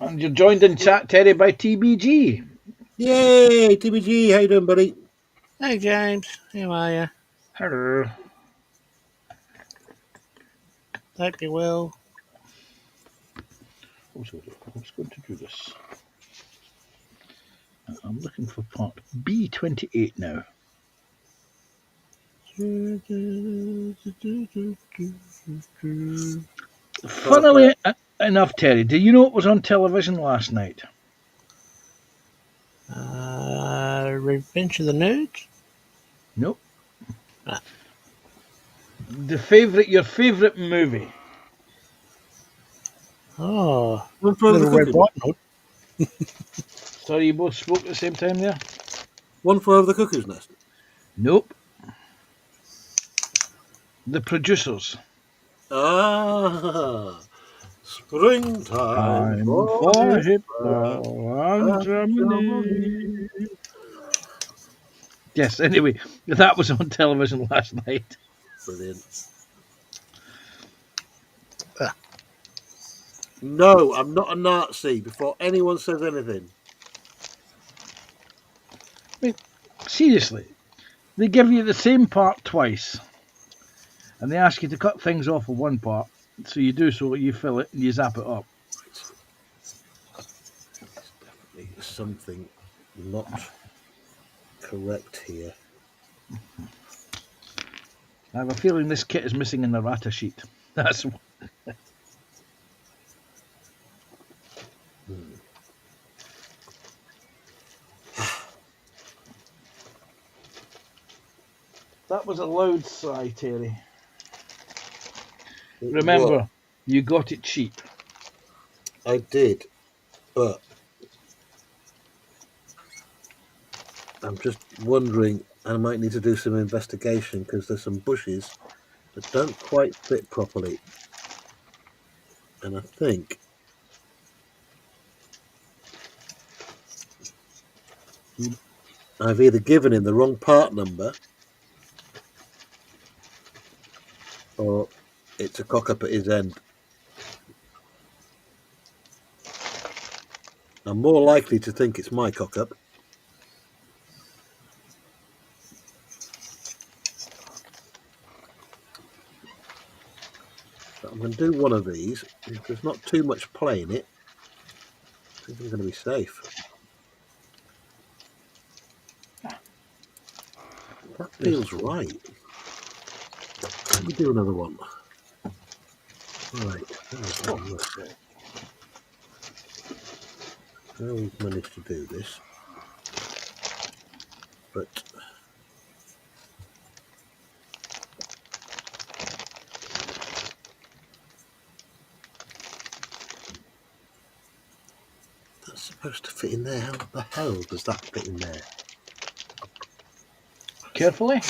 And you're joined in chat, Terry, by TBG. yay, TBG, how you doing, buddy? Hey, James. How are you? Hello. Hope you're well. I was going to do this. I'm looking for part B28 now. Funnily enough, Terry, do you know what was on television last night? Revenge of the Nerds? Nope. Ah. Your favourite movie. Oh, One for over the Little Red cuckoo. Riding Hood. Sorry, you both spoke at the same time there? One for over the cuckoo's nest. Nope. The Producers. Ah, springtime Time for for hip hip and Germany. Yes, anyway, that was on television last night. Brilliant. Ah. No, I'm not a Nazi before anyone says anything. Seriously, they give you the same part twice, and they ask you to cut things off of one part, so you do so, you fill it, and you zap it up. There's definitely something not correct here. I have a feeling this kit is missing an errata sheet. That's that was a loud sigh, Terry. It Remember, was. you got it cheap. I did, but I'm just wondering, I might need to do some investigation because there's some bushes that don't quite fit properly. And I think I've either given him the wrong part number or it's a cock up at his end. I'm more likely to think it's my cock up. But I'm going to do one of these. If there's not too much play in it, I think I'm going to be safe. That feels right. Let me do another one. Right. Now we've managed to do this. But that's supposed to fit in there. How the hell does that fit in there? Carefully.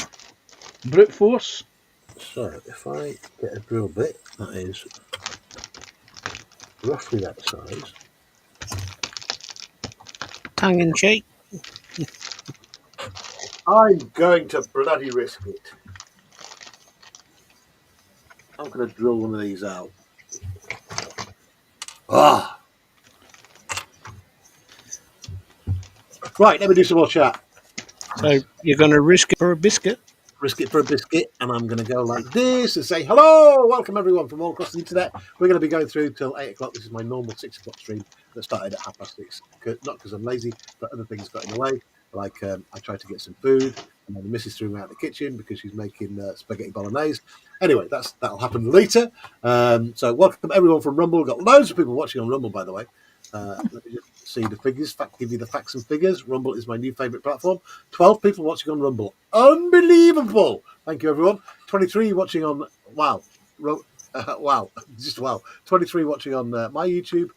Brute force. So if I get a drill bit that is roughly that size. Tongue in cheek. I'm going to bloody risk it. I'm going to drill one of these out. Ah! Right, let me do some more chat. So you're going to risk it for a biscuit. Risk it for a biscuit, and I'm going to go like this and say, hello, welcome everyone from all across the internet. We're going to be going through till 8 o'clock. This is my normal 6 o'clock stream that started at 6:30. Not because I'm lazy, but other things got in the way. Like I tried to get some food, and then the missus threw me out of the kitchen because she's making spaghetti bolognese. Anyway, that'll happen later. So welcome everyone from Rumble. We've got loads of people watching on Rumble, by the way. Let me just see the figures, give you the facts and figures. Rumble is my new favourite platform. 12 people watching on Rumble. Unbelievable. Thank you, everyone. 23 watching on, wow. Wow. Just wow. 23 watching on my YouTube.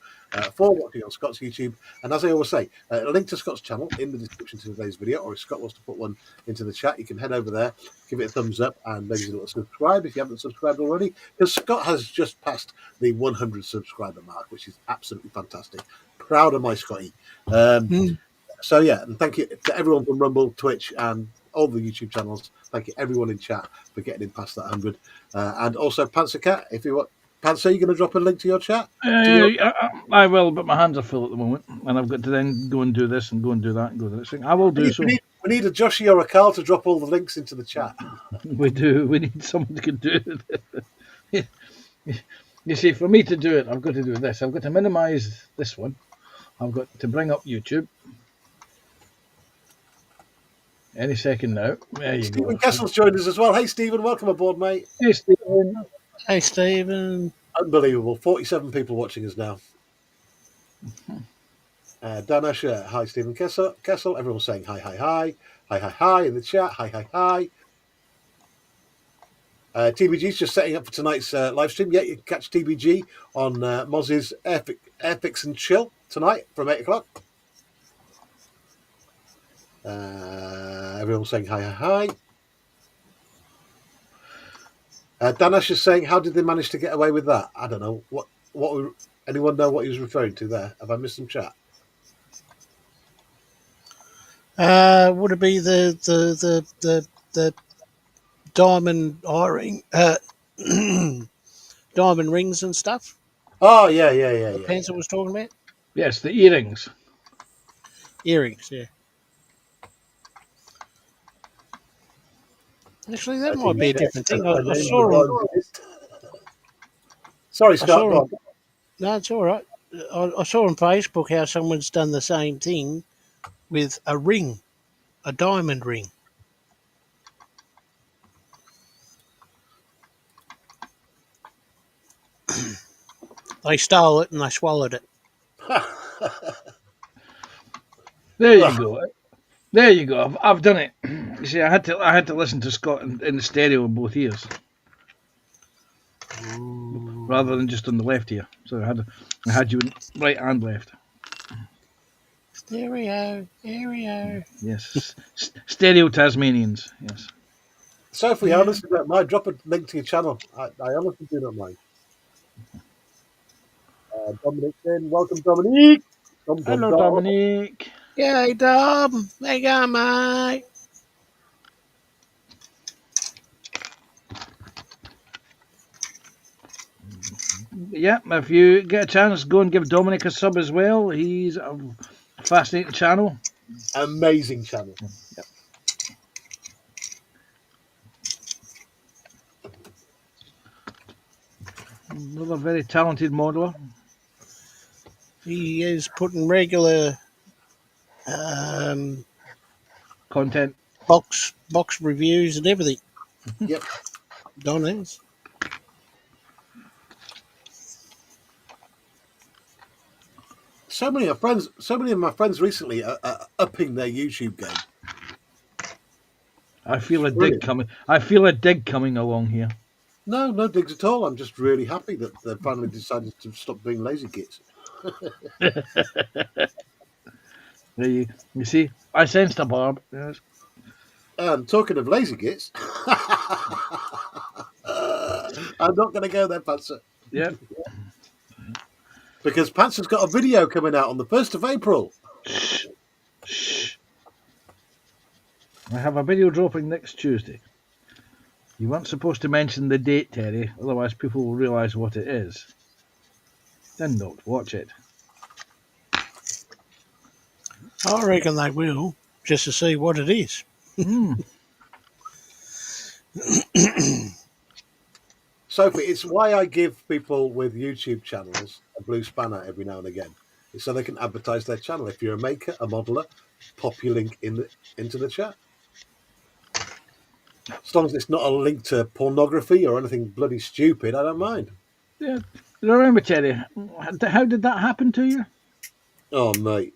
4 watching on Scott's YouTube. And as I always say, a link to Scott's channel in the description to today's video, or if Scott wants to put one into the chat, you can head over there, give it a thumbs up, and maybe a little subscribe if you haven't subscribed already, because Scott has just passed the 100 subscriber mark, which is absolutely fantastic. Proud of my Scotty. So yeah, and thank you to everyone from Rumble, Twitch, and all the YouTube channels. Thank you everyone in chat for getting him past that 100. And also Panzer Cat, if you want. Panzer, you going to drop a link to your chat? I will, but my hands are full at the moment, and I've got to then go and do this and go and do that and go to this thing. I will do so. We need a Joshi or a Carl to drop all the links into the chat. We do. We need someone who can do it. You see, for me to do it, I've got to do this. I've got to minimise this one. I've got to bring up YouTube. Any second now. There you Stephen go. Kessel's joined us as well. Hey, Stephen, welcome aboard, mate. Hey, Stephen. Hey, Stephen. Unbelievable. 47 people watching us now. Dan Usher, hi, Stephen Kessel. Everyone's saying hi, hi, hi. Hi, hi, hi in the chat. Hi, hi, hi. TBG's just setting up for tonight's live stream. Yeah, you can catch TBG on Moz's Airfix and Chill tonight from 8 o'clock. Everyone's saying hi, hi, hi. Danash is saying, how did they manage to get away with that? I don't know. What anyone know what he was referring to there? Have I missed some chat? Would it be the diamond ring, diamond rings and stuff? Oh yeah. Pencil was talking about Yes, the earrings. earrings. Yeah. Actually, that might be a different thing. I saw him. Sorry, Scott. No, it's all right. I saw on Facebook how someone's done the same thing with a ring, a diamond ring. They stole it and they swallowed it. There you go. There you go. I've done it. You see, I had to listen to Scott in the stereo in both ears, rather than just on the left ear. So I had you in right and left. Stereo. Yes, stereo Tasmanians. Yes. Sophie, I honestly don't mind. Drop a link to your channel. I honestly do not mind. Dominic, then welcome, Dominique. Hello, Dominique. Yay, Dom. There you go, mate. Yeah, if you get a chance, go and give Dominic a sub as well. He's a fascinating channel. Amazing channel. Yep. Another very talented modeler. He is putting regular Content. box reviews and everything. Yep. Don is. So many of my friends recently are upping their YouTube game. I feel a dig Brilliant. coming. I feel a dig coming along here. No digs at all. I'm just really happy that they finally decided to stop being lazy gits. You see, I sensed a barb. Yes. And talking of lazy gits, I'm not going to go there, Pantser, Yeah. because Pantser's got a video coming out on the 1st of April. Shh. I have a video dropping next Tuesday. You weren't supposed to mention the date, Terry, otherwise people will realise what it is. Then don't watch it. I reckon they will, just to see what it is. Sophie, it's why I give people with YouTube channels a blue spanner every now and again. It's so they can advertise their channel. If you're a maker, a modeler, pop your link into the chat. As long as it's not a link to pornography or anything bloody stupid, I don't mind. Yeah. Remember, Terry, how did that happen to you? Oh, mate.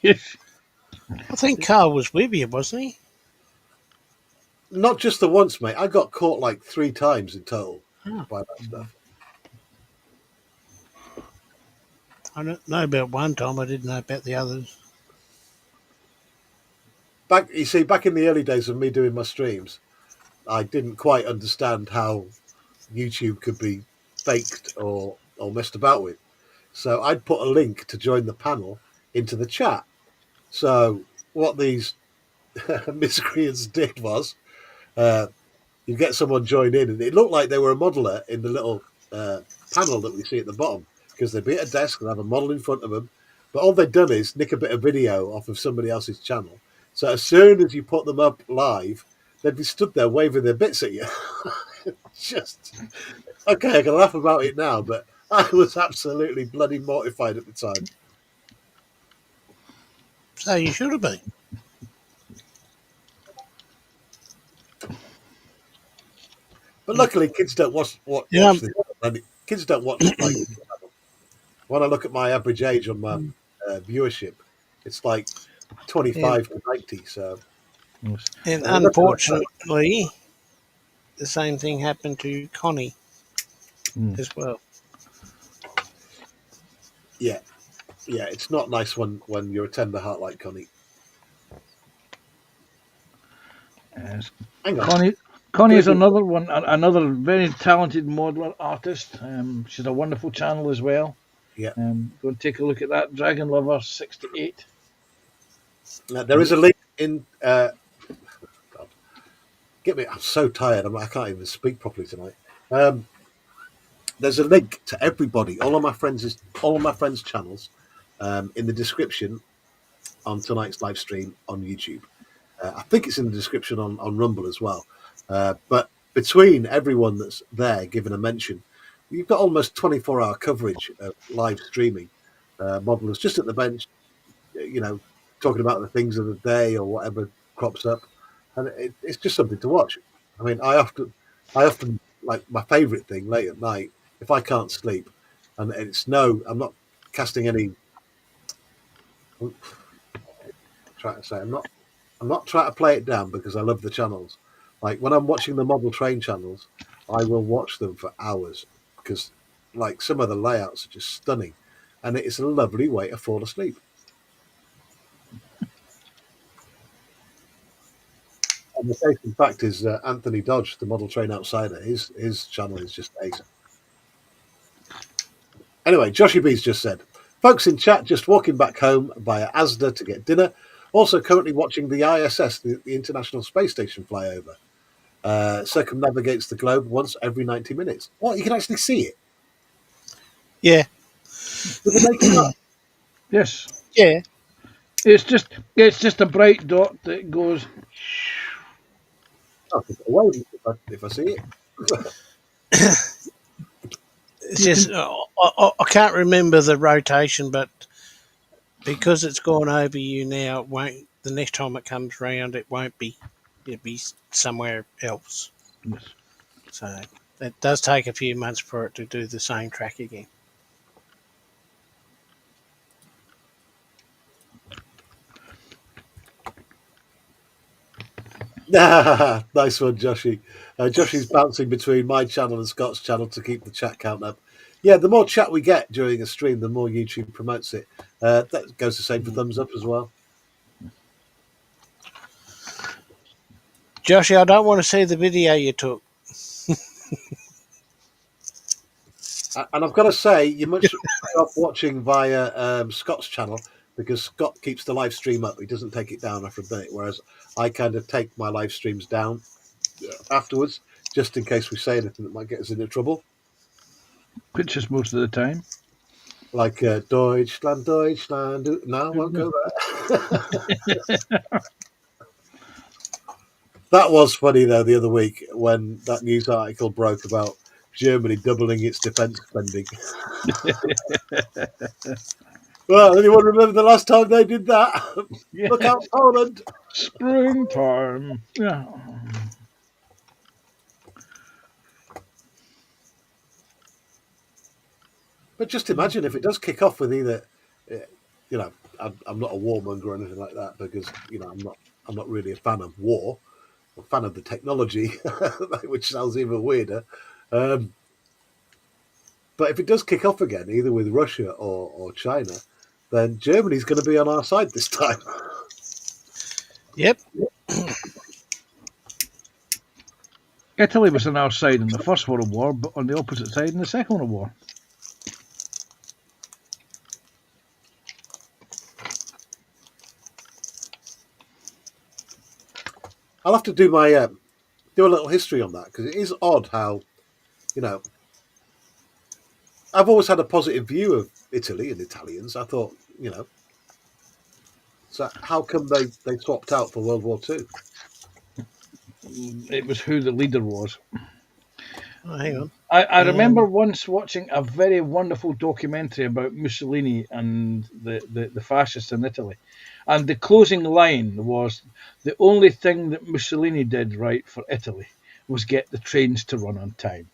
Yes. I think Carl was with you, wasn't he? Not just the once, mate. I got caught like 3 times in total by that stuff. I don't know about one time. I didn't know about the others. Back in the early days of me doing my streams, I didn't quite understand how YouTube could be faked or messed about with. So I'd put a link to join the panel into the chat. So what these miscreants did was you get someone join in, and it looked like they were a modeler in the little panel that we see at the bottom, because they'd be at a desk and have a model in front of them. But all they'd done is nick a bit of video off of somebody else's channel. So as soon as you put them up live, they'd be stood there waving their bits at you. Just, okay, I can laugh about it now, but I was absolutely bloody mortified at the time. So you should have been. But luckily, kids don't watch Yeah. this. Kids don't watch like when I look at my average age on my viewership, it's like 25 to 90. So, And unfortunately, the same thing happened to Connie as well. yeah, it's not nice when you're a tender heart like Connie. Yes. Hang on. Connie is another one, another very talented modeler artist. She's a wonderful channel as well. Yeah. Go and take a look at that. Dragon Lover 68. There is a link in. God, get me! I'm so tired. I can't even speak properly tonight. There's a link to everybody, all of my friends' channels, in the description on tonight's live stream on YouTube. I think it's in the description on Rumble as well. But between everyone that's there giving a mention, you've got almost 24-hour coverage of live streaming. Modelers just at the bench, talking about the things of the day or whatever crops up, and it's just something to watch. I mean, I often like my favourite thing late at night if I can't sleep, and I'm not casting any. I'm trying to say I'm not trying to play it down because I love the channels. Like when I'm watching the model train channels, I will watch them for hours because like some of the layouts are just stunning, and it's a lovely way to fall asleep. And the case in fact is Anthony Dodge, the model train outsider. His channel is just ace. Anyway, Joshy B's just said, Folks in chat just walking back home via Asda to get dinner. Also currently watching the ISS, the International Space Station, fly over. Circumnavigates the globe once every 90 minutes. What? You can actually see it? Yeah, Did they make it up? Yes. yeah. It's just a bright dot that goes. I'll give it away if I see it. It's just I can't remember the rotation, but because it's gone over you now, it won't. The next time it comes round, it won't be. It'll be somewhere else. Yes. So it does take a few months for it to do the same track again. Nice one, Joshy. Joshy's bouncing between my channel and Scott's channel to keep the chat count up. Yeah, the more chat we get during a stream, the more YouTube promotes it. That goes the same for thumbs up as well. Joshy, I don't want to see the video you took. And I've got to say, you're much better off watching via Scott's channel because Scott keeps the live stream up. He doesn't take it down after a minute, whereas I kind of take my live streams down afterwards just in case we say anything that might get us into trouble. Pictures most of the time. Like Deutschland, Deutschland. No, I won't go there. That was funny, though, the other week when that news article broke about Germany doubling its defence spending. Well, anyone remember the last time they did that? Yeah. Look out, Poland! Springtime. Yeah. But just imagine if it does kick off with either, you know, I'm not a warmonger or anything like that because I'm not really a fan of war. I'm a fan of the technology, which sounds even weirder. But if it does kick off again, either with Russia or China, then Germany's going to be on our side this time. Yep. Italy was on our side in the First World War, but on the opposite side in the Second World War. I'll have to do my do a little history on that because it is odd how, I've always had a positive view of Italy and Italians. I thought, so how come they swapped out for World War II? It was who the leader was. Oh, hang on. I remember once watching a very wonderful documentary about Mussolini and the fascists in Italy. And the closing line was, the only thing that Mussolini did right for Italy was get the trains to run on time.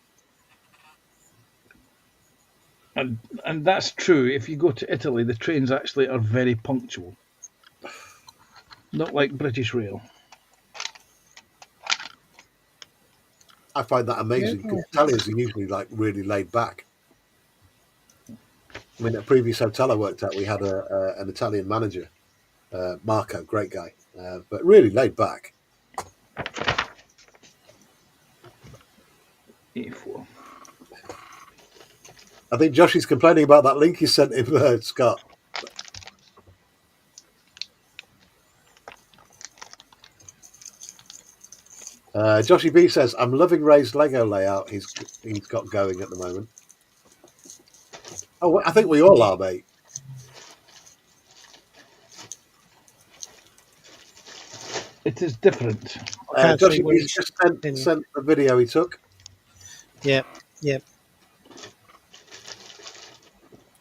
And that's true. If you go to Italy, the trains actually are very punctual. Not like British Rail. I find that amazing because Italians are usually really laid back. I mean, at a previous hotel I worked at, we had an Italian manager, Marco, great guy, but really laid back. A4. I think Josh is complaining about that link you sent him, Scott. Joshy B says, "I'm loving Ray's Lego layout. He's got going at the moment." Oh, I think we all are, mate. It is different. Joshy B's just sent the video he took. Yep.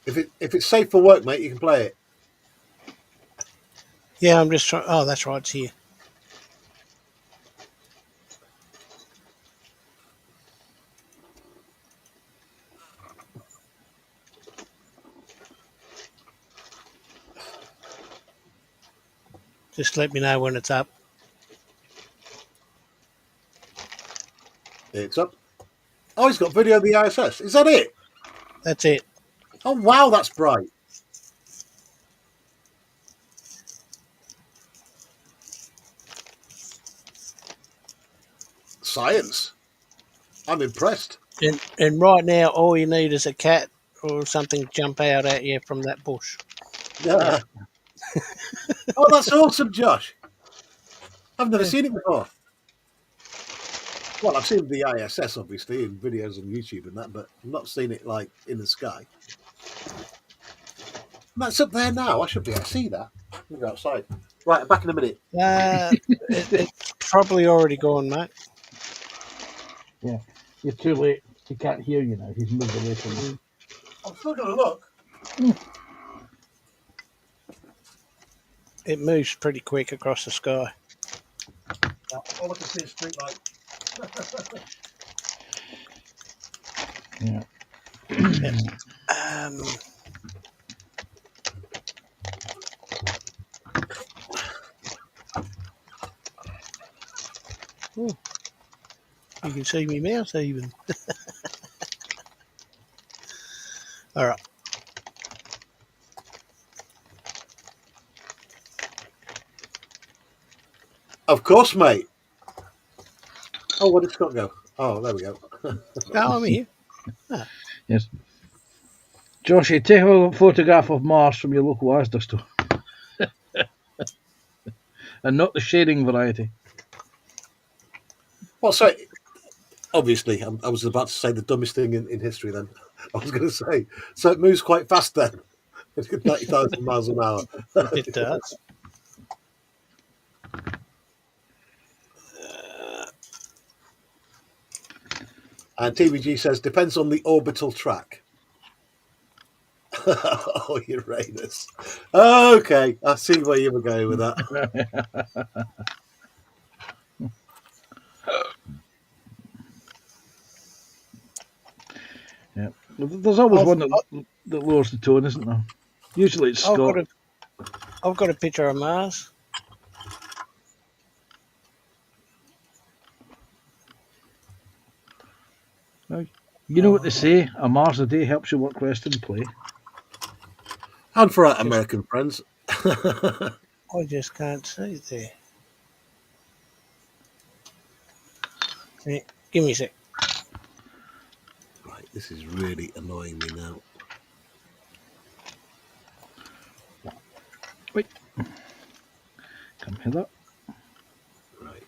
If it's safe for work, mate, you can play it. Yeah, I'm just trying. Oh, that's right. It's here. Just let me know when it's up. It's up. Oh, he's got video of the ISS. Is that it? That's it. Oh, wow, that's bright. Science. I'm impressed. And right now, all you need is a cat or something jump out at you from that bush. Yeah. Oh, that's awesome, Josh. I've never Yeah. seen it before. Well, I've seen the ISS obviously in videos on YouTube and that, but I've not seen it like in the sky. And that's up there now. I should be able to see that. Let me go outside. Right, I'm back in a minute. It's probably already gone, mate. Yeah, you're too late. He can't hear you now. He's moved away from you. I'm still going to look. It moves pretty quick across the sky. All I can see is street light. Yeah. Um, you can see me mouse even. All right. Of course, mate. Oh, where did Scott go? Oh, there we go. Oh, I'm here. Yes. Joshy, take a photograph of Mars from your local Asda store. And not the shading variety. Well, sorry. Obviously, I was about to say the dumbest thing in history then. I was going to say. So it moves quite fast then. 90,000 miles an hour. It does. And TVG says, depends on the orbital track. Oh, Uranus. Okay, I see where you were going with that. Yeah. There's always one that lowers the tone, isn't there? Usually it's Scott. I've got a picture of Mars. You know what they say, a Mars a day helps you work, rest and play. And for our American friends. I just can't see it there. Yeah, give me a sec. Right, this is really annoying me now. Wait. Come here, up. Right.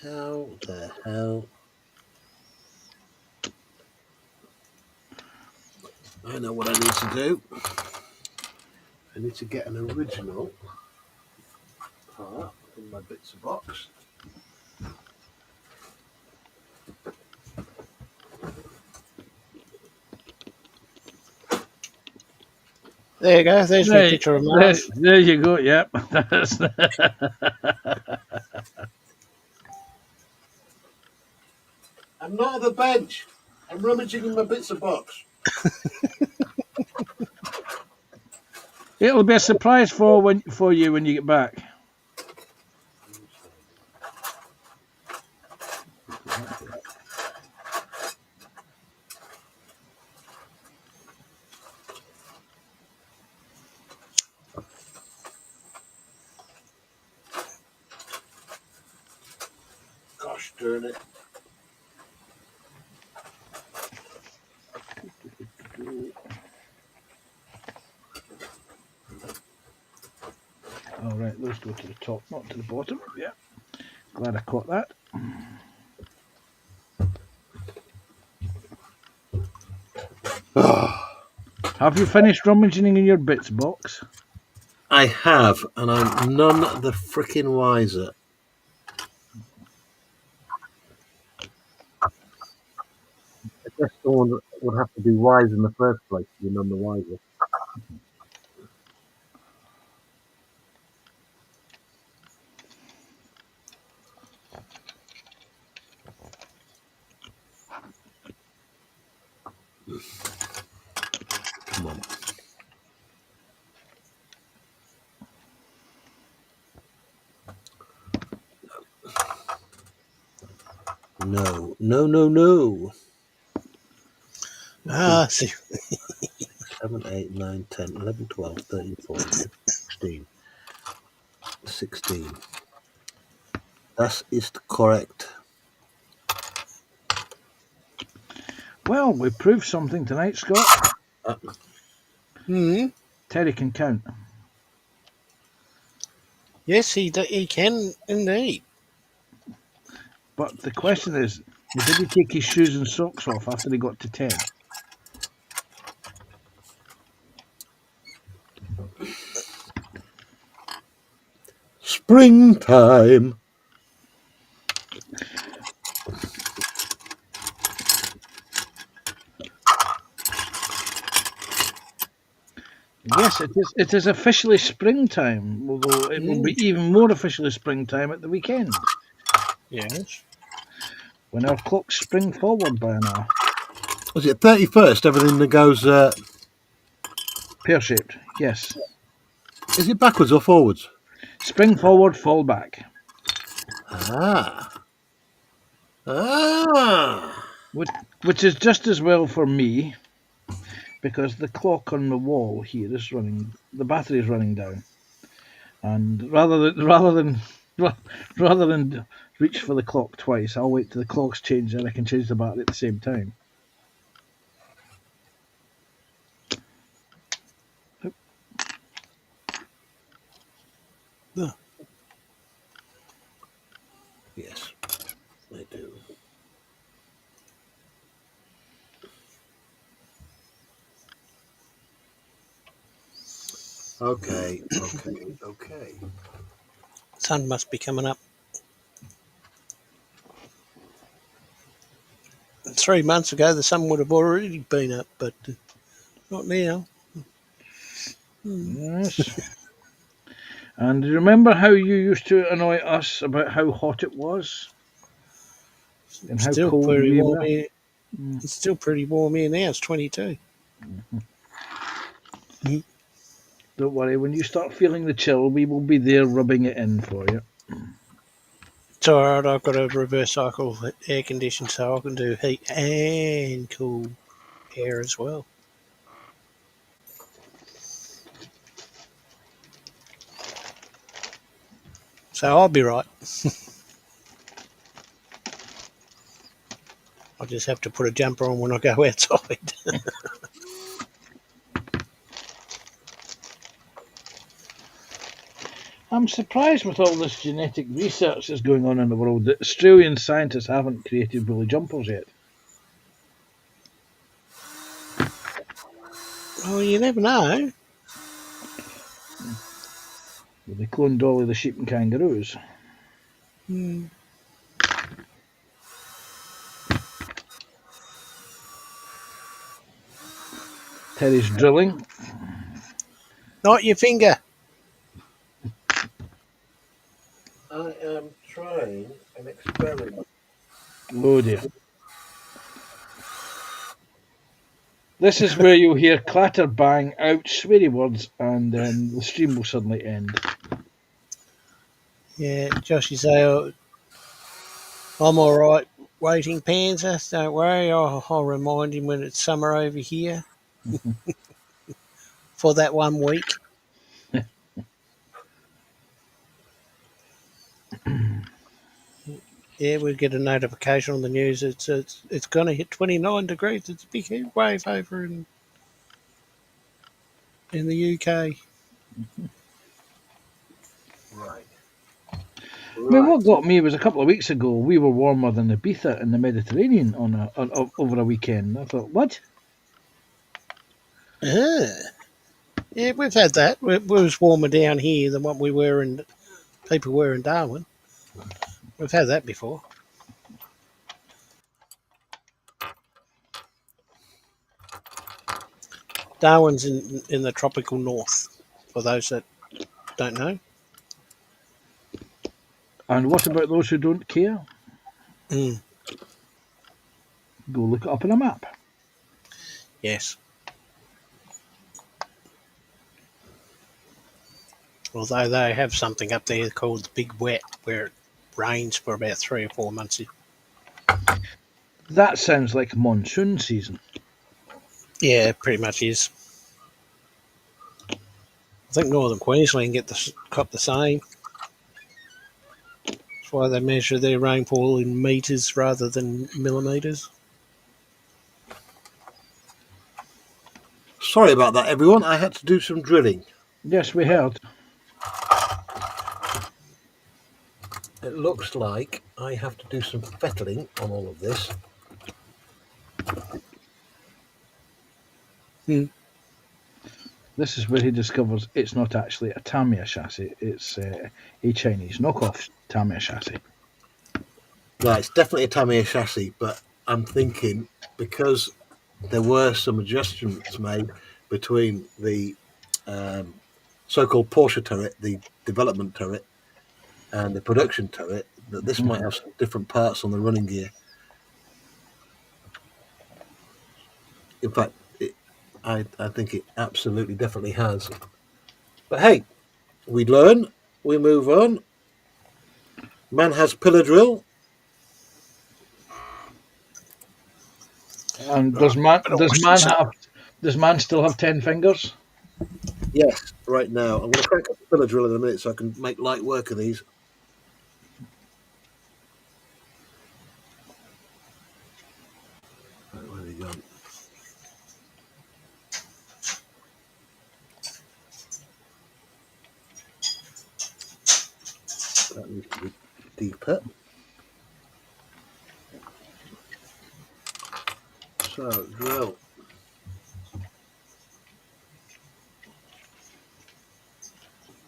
How the hell? I know what I need to do. I need to get an original part in my bits of box. There you go. There's my picture of Mars. There you go. Yep. I'm not at the bench. I'm rummaging in my bits of box. It'll be a surprise for you when you get back. Gosh darn it. All right, those go to the top, not to the bottom. Yeah. Glad I caught that. Have you finished rummaging in your bits box? I have, and I'm none the frickin' wiser. I guess someone would have to be wise in the first place to be none the wiser. No, no, no, no. See, 7, 8, 9, 10, 11, 12, 13, 14, 15, 16. 16. Das ist correct. Well, we proved something tonight, Scott. Terry can count. yes, he can indeed. But the question is, did he take his shoes and socks off after he got to 10? Springtime. Yes, it is. It is officially springtime, although it will be even more officially springtime at the weekend, Yes. when our clocks spring forward by an hour. Was it 31st? Everything that goes. Pear-shaped, yes. Is it backwards or forwards? Spring forward, fall back. Ah. Ah. Which is just as well for me, because the clock on the wall here is running. The battery is running down, and rather than reach for the clock twice, I'll wait till the clock's changed and I can change the battery at the same time. Yes, I do. Okay. Sun must be coming up. 3 months ago, the sun would have already been up, but not now. Yes. And remember how you used to annoy us about how hot it was? And how Still cold pretty we warm were? here. It's still pretty warm here now. It's 22. Don't worry, when you start feeling the chill, we will be there rubbing it in for you. It's all right. I've got a reverse cycle air condition, so I can do heat and cool air as well. So I'll be right. I just have to put a jumper on when I go outside. I'm surprised with all this genetic research that's going on in the world that Australian scientists haven't created woolly jumpers yet. Well, you never know. They cloned Dolly the sheep and kangaroos. Terry's drilling. Not your finger. I am trying an experiment. Oh dear. This is where you'll hear clatter, bang, ouch, sweary words, and then the stream will suddenly end. Yeah, Josh, you say, I'm all right waiting, Panzer. Don't worry. I'll remind him when it's summer over here for that 1 week. Yeah, we'll get a notification on the news. It's going to hit 29 degrees. It's a big heat wave over in the UK. Right. I mean, what got me was a couple of weeks ago, we were warmer than Ibiza in the Mediterranean over a weekend. I thought, what? Yeah, we've had that. It was warmer down here than what people were in Darwin. We've had that before. Darwin's in the tropical north, for those that don't know. And what about those who don't care? Mm. Go look it up on a map. Yes. Although they have something up there called the Big Wet, where it rains for about 3 or 4 months That sounds like monsoon season. Yeah, pretty much is. I think Northern Queensland cop the same. That's why they measure their rainfall in metres rather than millimetres. Sorry about that, everyone. I had to do some drilling. Yes, we heard. It looks like I have to do some fettling on all of this. This is where he discovers it's not actually a Tamiya chassis, it's a Chinese knockoff Tamiya chassis. No, it's definitely a Tamiya chassis, but I'm thinking because there were some adjustments made between the so-called Porsche turret, the development turret, and the production turret, that this might have some different parts on the running gear. In fact, I think it absolutely definitely has. But hey, we learn, we move on. Man has pillar drill. And does man still have 10 fingers? Yes, right now. I'm going to crank up the pillar drill in a minute so I can make light work of these. Right, where have you gone? That needs to be deeper. So, drill.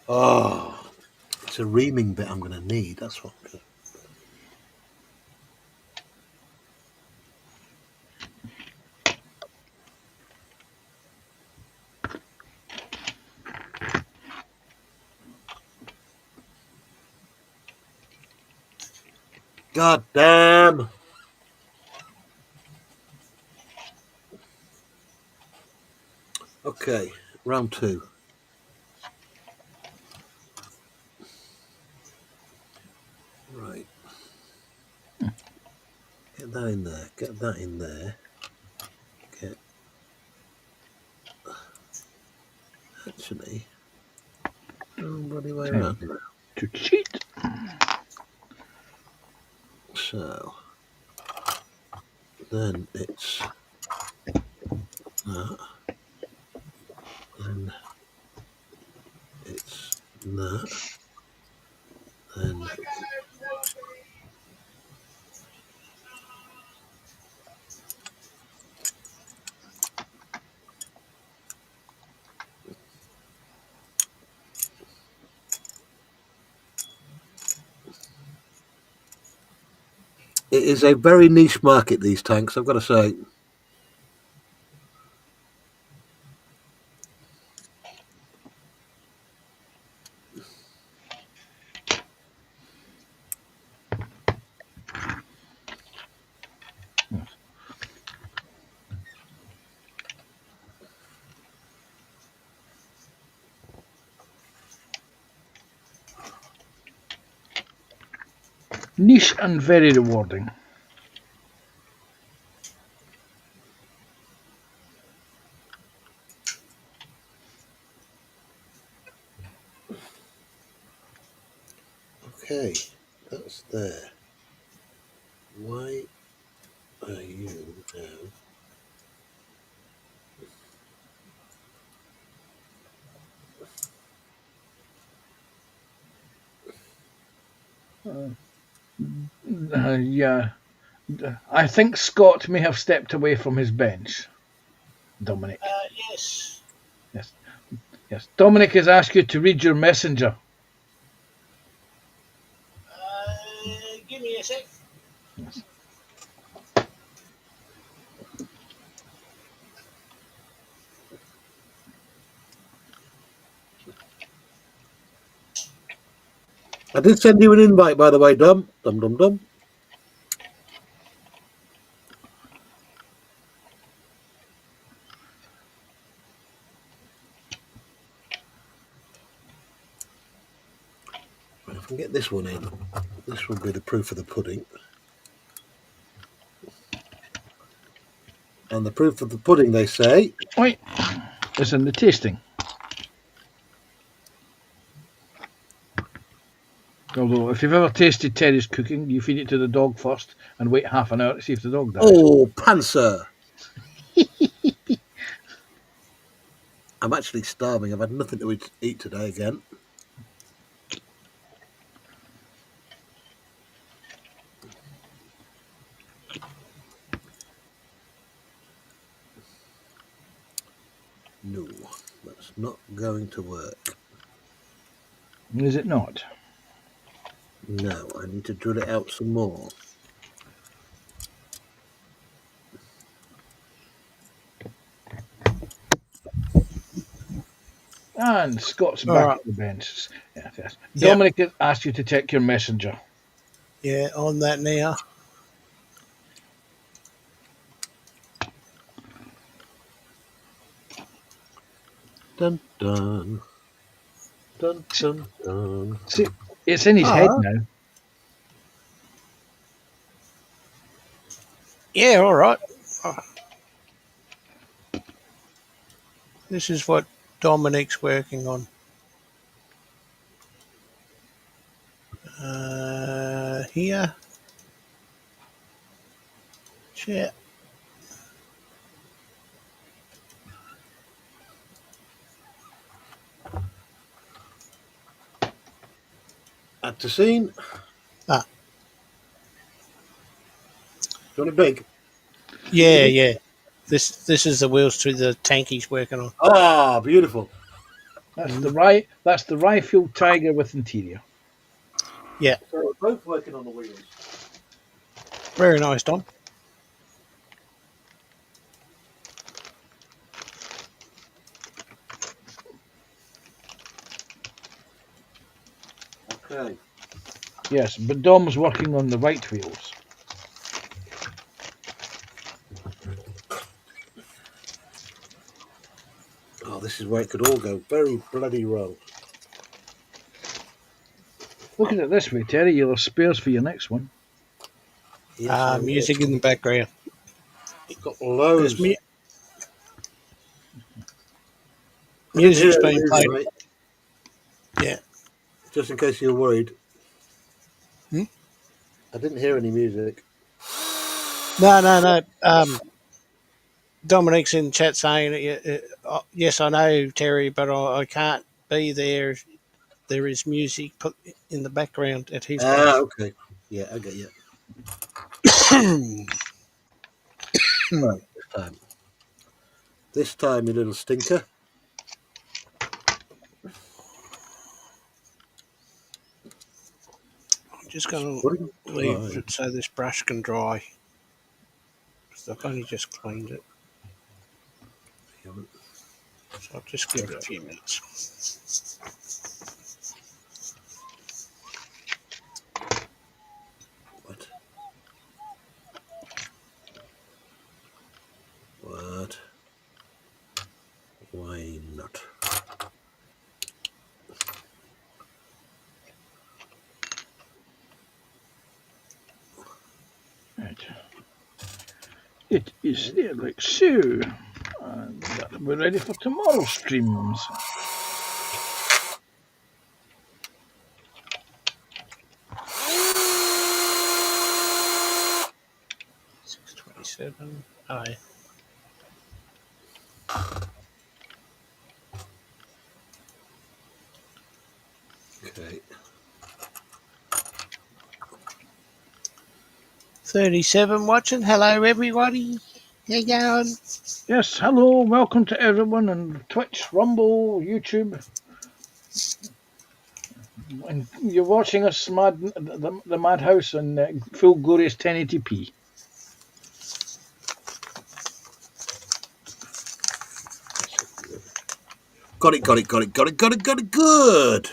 Oh, it's a reaming bit I'm going to need. That's what. God damn. Okay, round two. Right. Get that in there. Get that in there. Get. Actually. Bloody way around. To cheat. So. Then it's that. Then it's that. Then it is a very niche market, these tanks, I've got to say. Niche and very rewarding. Okay, that's there. Why are you now? Yeah. I think Scott may have stepped away from his bench. Dominic. Yes. Yes. Yes. Dominic has asked you to read your messenger. Give me a sec. Yes. I did send you an invite, by the way, Dum. Dum, dum, dum. If I can get this one in, this will be the proof of the pudding. And the proof of the pudding, they say. Wait, it's in the tasting. Although, if you've ever tasted Terry's cooking, you feed it to the dog first and wait half an hour to see if the dog dies. Oh, Panzer! I'm actually starving. I've had nothing to eat today again. No, that's not going to work. Is it not? No, I need to drill it out some more. And Scott's All back right. at the bench. Yes. Yep. Dominic has asked you to check your messenger. Yeah, on that now. Dun dun. Dun dun dun. See, it's in his head Oh. now. Yeah, all right. This is what Dominic's working on. Here. Chat. Add to scene. Ah. Do you want a big? Yeah. This is the wheels to the tank he's working on. Ah, beautiful. That's the rye-fueled Tiger with interior. Yeah, So we're both working on the wheels. very nice, Dom. Okay. Yes, but Dom's working on the right wheels. Oh, this is where it could all go very bloody wrong. Look at it this way, Terry. You'll have spares for your next one. Yes, I will. Music in the background. Got loads. There's music's Yeah, being played. mate. Yeah. Just in case you're worried. Hmm? I didn't hear any music. No. Dominic's in chat saying, yes, I know, Terry, but I can't be there. There is music put in the background at his place. Okay. Yeah, I get you. Right, this time. This time, you little stinker. I'm just going to leave it so this brush can dry. Because I've only just cleaned it. So I'll just give it a few minutes. What? Why not? Right. It is there like so. And we're ready for tomorrow's streams. $6.27. Aye. Okay. 37 watching. Hello, everybody. How you going? Yes, hello, welcome to everyone on Twitch, Rumble, YouTube. And you're watching us, the Madhouse, on full glorious 1080p. Got it. Good.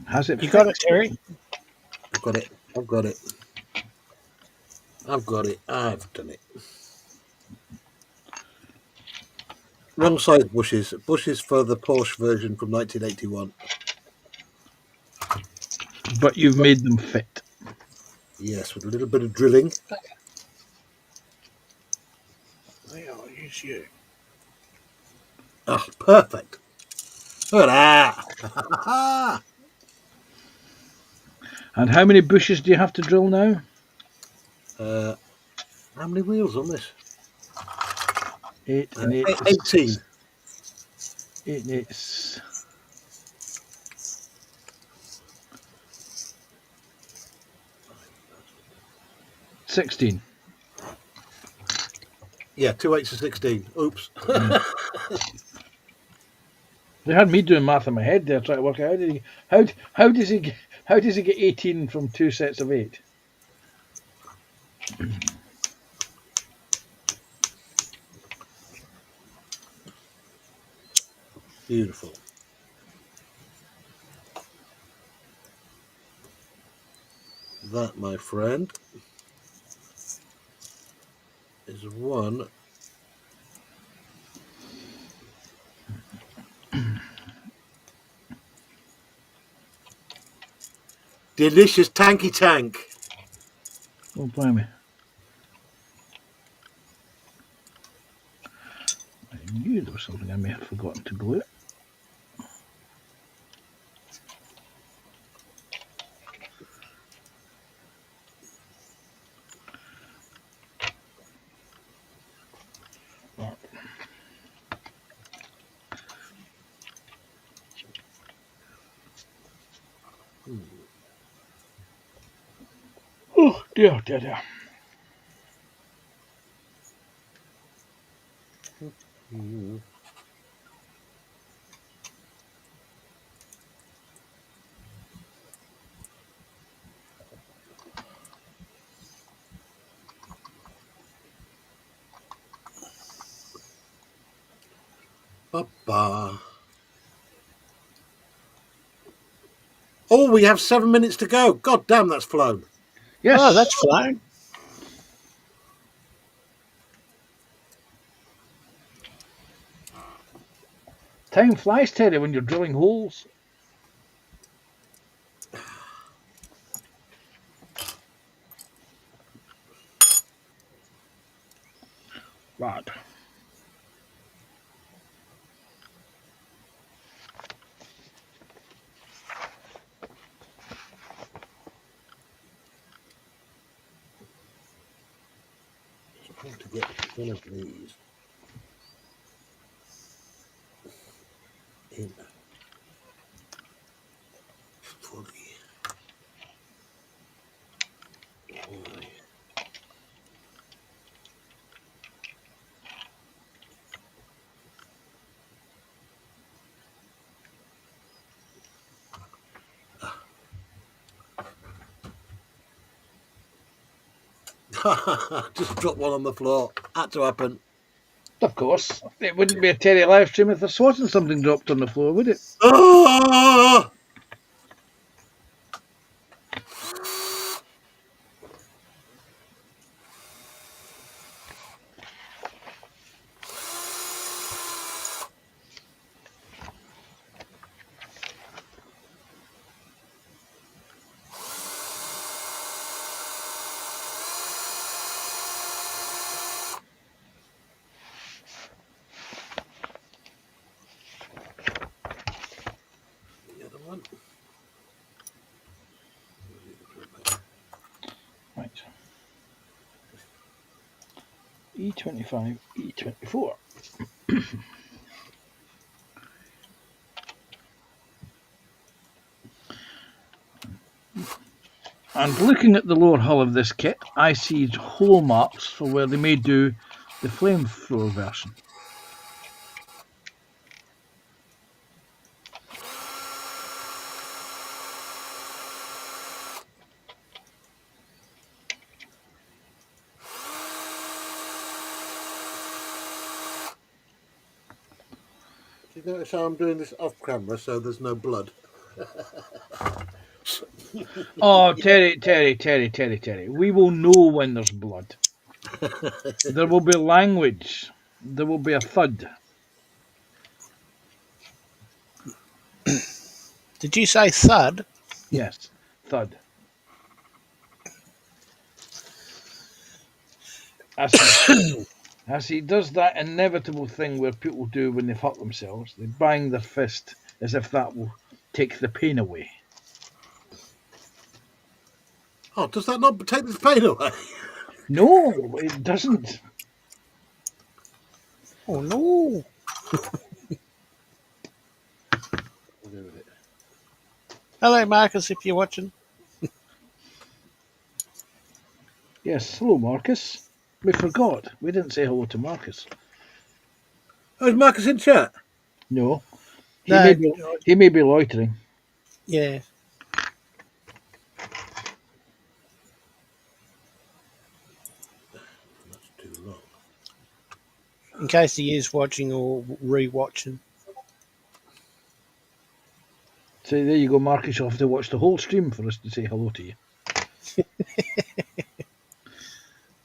Has it? You got it, Terry? I've got it. I've done it. Wrong size bushes. Bushes for the Porsche version from 1981. But you've made them fit. Yes, with a little bit of drilling. Bless you. Oh, perfect. Look at that. And how many bushes do you have to drill now? How many wheels on this? 8 and 8 is 18. 8 and 8 is 16. Yeah, 2 8s are 16. Oops. They had me doing math in my head there, trying to work out how does he get 18 from 2 sets of 8? Beautiful. That, my friend, is one. Delicious tanky tank. Oh, blimey. I knew there was something I may have forgotten to glue. Right. Oh, dear, dear, dear. Ba-ba. Oh, we have 7 minutes to go. God damn, that's flown. Yes. Oh, that's flown. Time flies, Terry, when you're drilling holes. Right. I want to get one of these in fully. Just drop one on the floor. Had to happen. Of course. It wouldn't be a Terry live stream if there wasn't something dropped on the floor, would it? Ah! The other one. Right. E25, E24. And looking at the lower hull of this kit, I see hole marks for where they may do the flamethrower version. Do you notice how I'm doing this off camera so there's no blood? Oh, Terry. We will know when there's blood. There will be language. There will be a thud. Did you say thud? Yes, thud. As As he does that inevitable thing where people do when they've hurt themselves, they bang their fist as if that will take the pain away. Oh, does that not take the pain away? No, it doesn't. Oh no! We'll go with it. Hello, Marcus, if you're watching. Yes, hello, Marcus. We forgot. We didn't say hello to Marcus. Oh, is Marcus in chat? No, No, he may be loitering. yeah. That's too long. In case he is watching or re-watching. So there you go, Marcus. You'll have to watch the whole stream for us to say hello to you.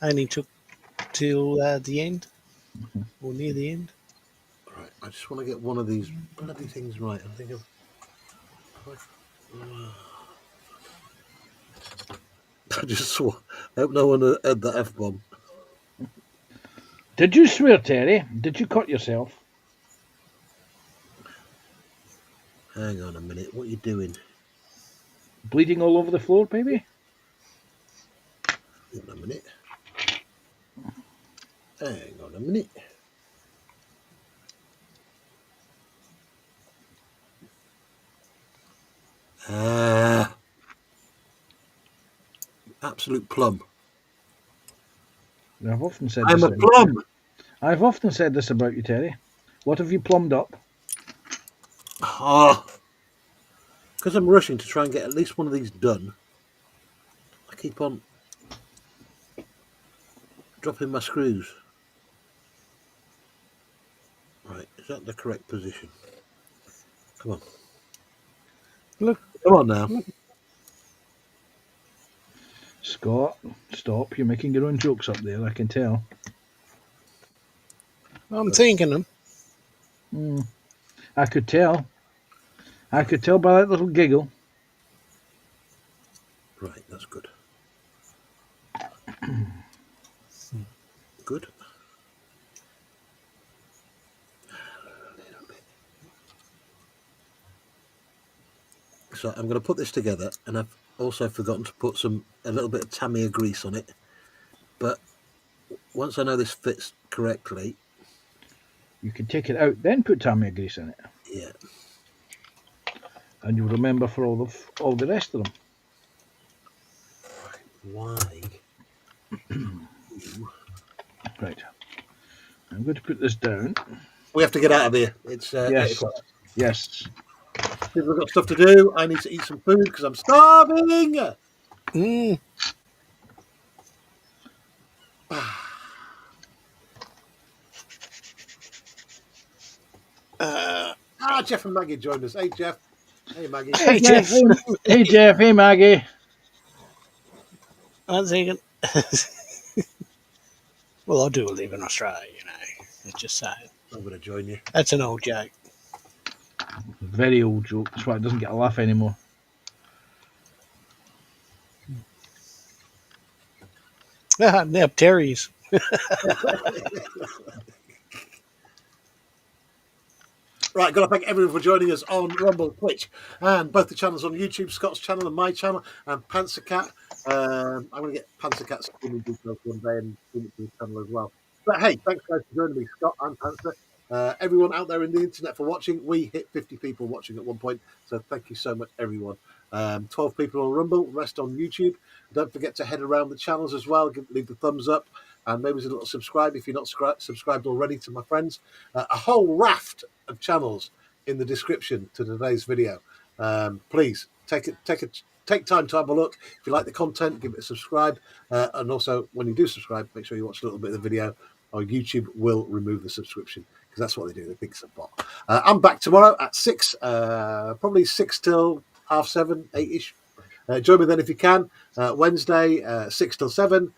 Only took till the end, or near the end. Right, I just want to get one of these bloody things right. I'm thinking. I just swore. I hope no one had that F-bomb. Did you swear, Terry? Did you cut yourself? Hang on a minute. What are you doing? Bleeding all over the floor, baby? Hang on a minute. Hang on a minute. Absolute plum. I've often said I'm this. a plum. I've often said this about you, Terry. What have you plumbed up? Oh, because I'm rushing to try and get at least one of these done. I keep on dropping my screws. Right, is that the correct position? Come on. Look. Come on now. Scott, stop. You're making your own jokes up there, I can tell. I'm thinking them. I could tell. I could tell by that little giggle. Right, that's good. Good. So I'm going to put this together, and I've also forgotten to put a little bit of Tamiya grease on it. But once I know this fits correctly, You can take it out, then put Tamiya grease in it, yeah. and you'll remember for all the rest of them. Why? Right. I'm going to put this down. We have to get out of here. It's 8 Yes. o'clock. Yes. People have got stuff to do. I need to eat some food because I'm starving. Jeff and Maggie joined us. Hey, Jeff. Hey, Maggie. Hey, Jeff. Hey, Jeff. Hey, Maggie. I'm thinking. Well, I do live in Australia, you know. Let's just say it. I'm going to join you. That's an old joke. Very old joke. That's why it doesn't get a laugh anymore. Now Terry's. Right, got to thank everyone for joining us on Rumble, Twitch, and both the channels on YouTube, Scott's channel and my channel, and Panzercat. I'm going to get Panzercat's streaming details one day and stream it to the channel as well. But hey, thanks guys for joining me, Scott and Panzer. Everyone out there in the internet for watching. We hit 50 people watching at one point, so thank you so much, everyone. 12 people on Rumble, rest on YouTube. Don't forget to head around the channels as well. Leave the thumbs up. And maybe a little subscribe if you're not subscribed already to my friends. A whole raft of channels in the description to today's video. Please take time to have a look. If you like the content, give it a subscribe. And also, when you do subscribe, make sure you watch a little bit of the video, or YouTube will remove the subscription because that's what they do. They think it's a bot. I'm back tomorrow at 6, probably 6 till 7:30, 8ish. Join me then if you can. Wednesday, 6 till 7.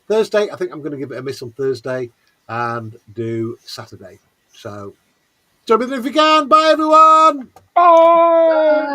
Thursday, I think I'm going to give it a miss on Thursday and do Saturday. So, join me if you can. Bye, everyone. Bye.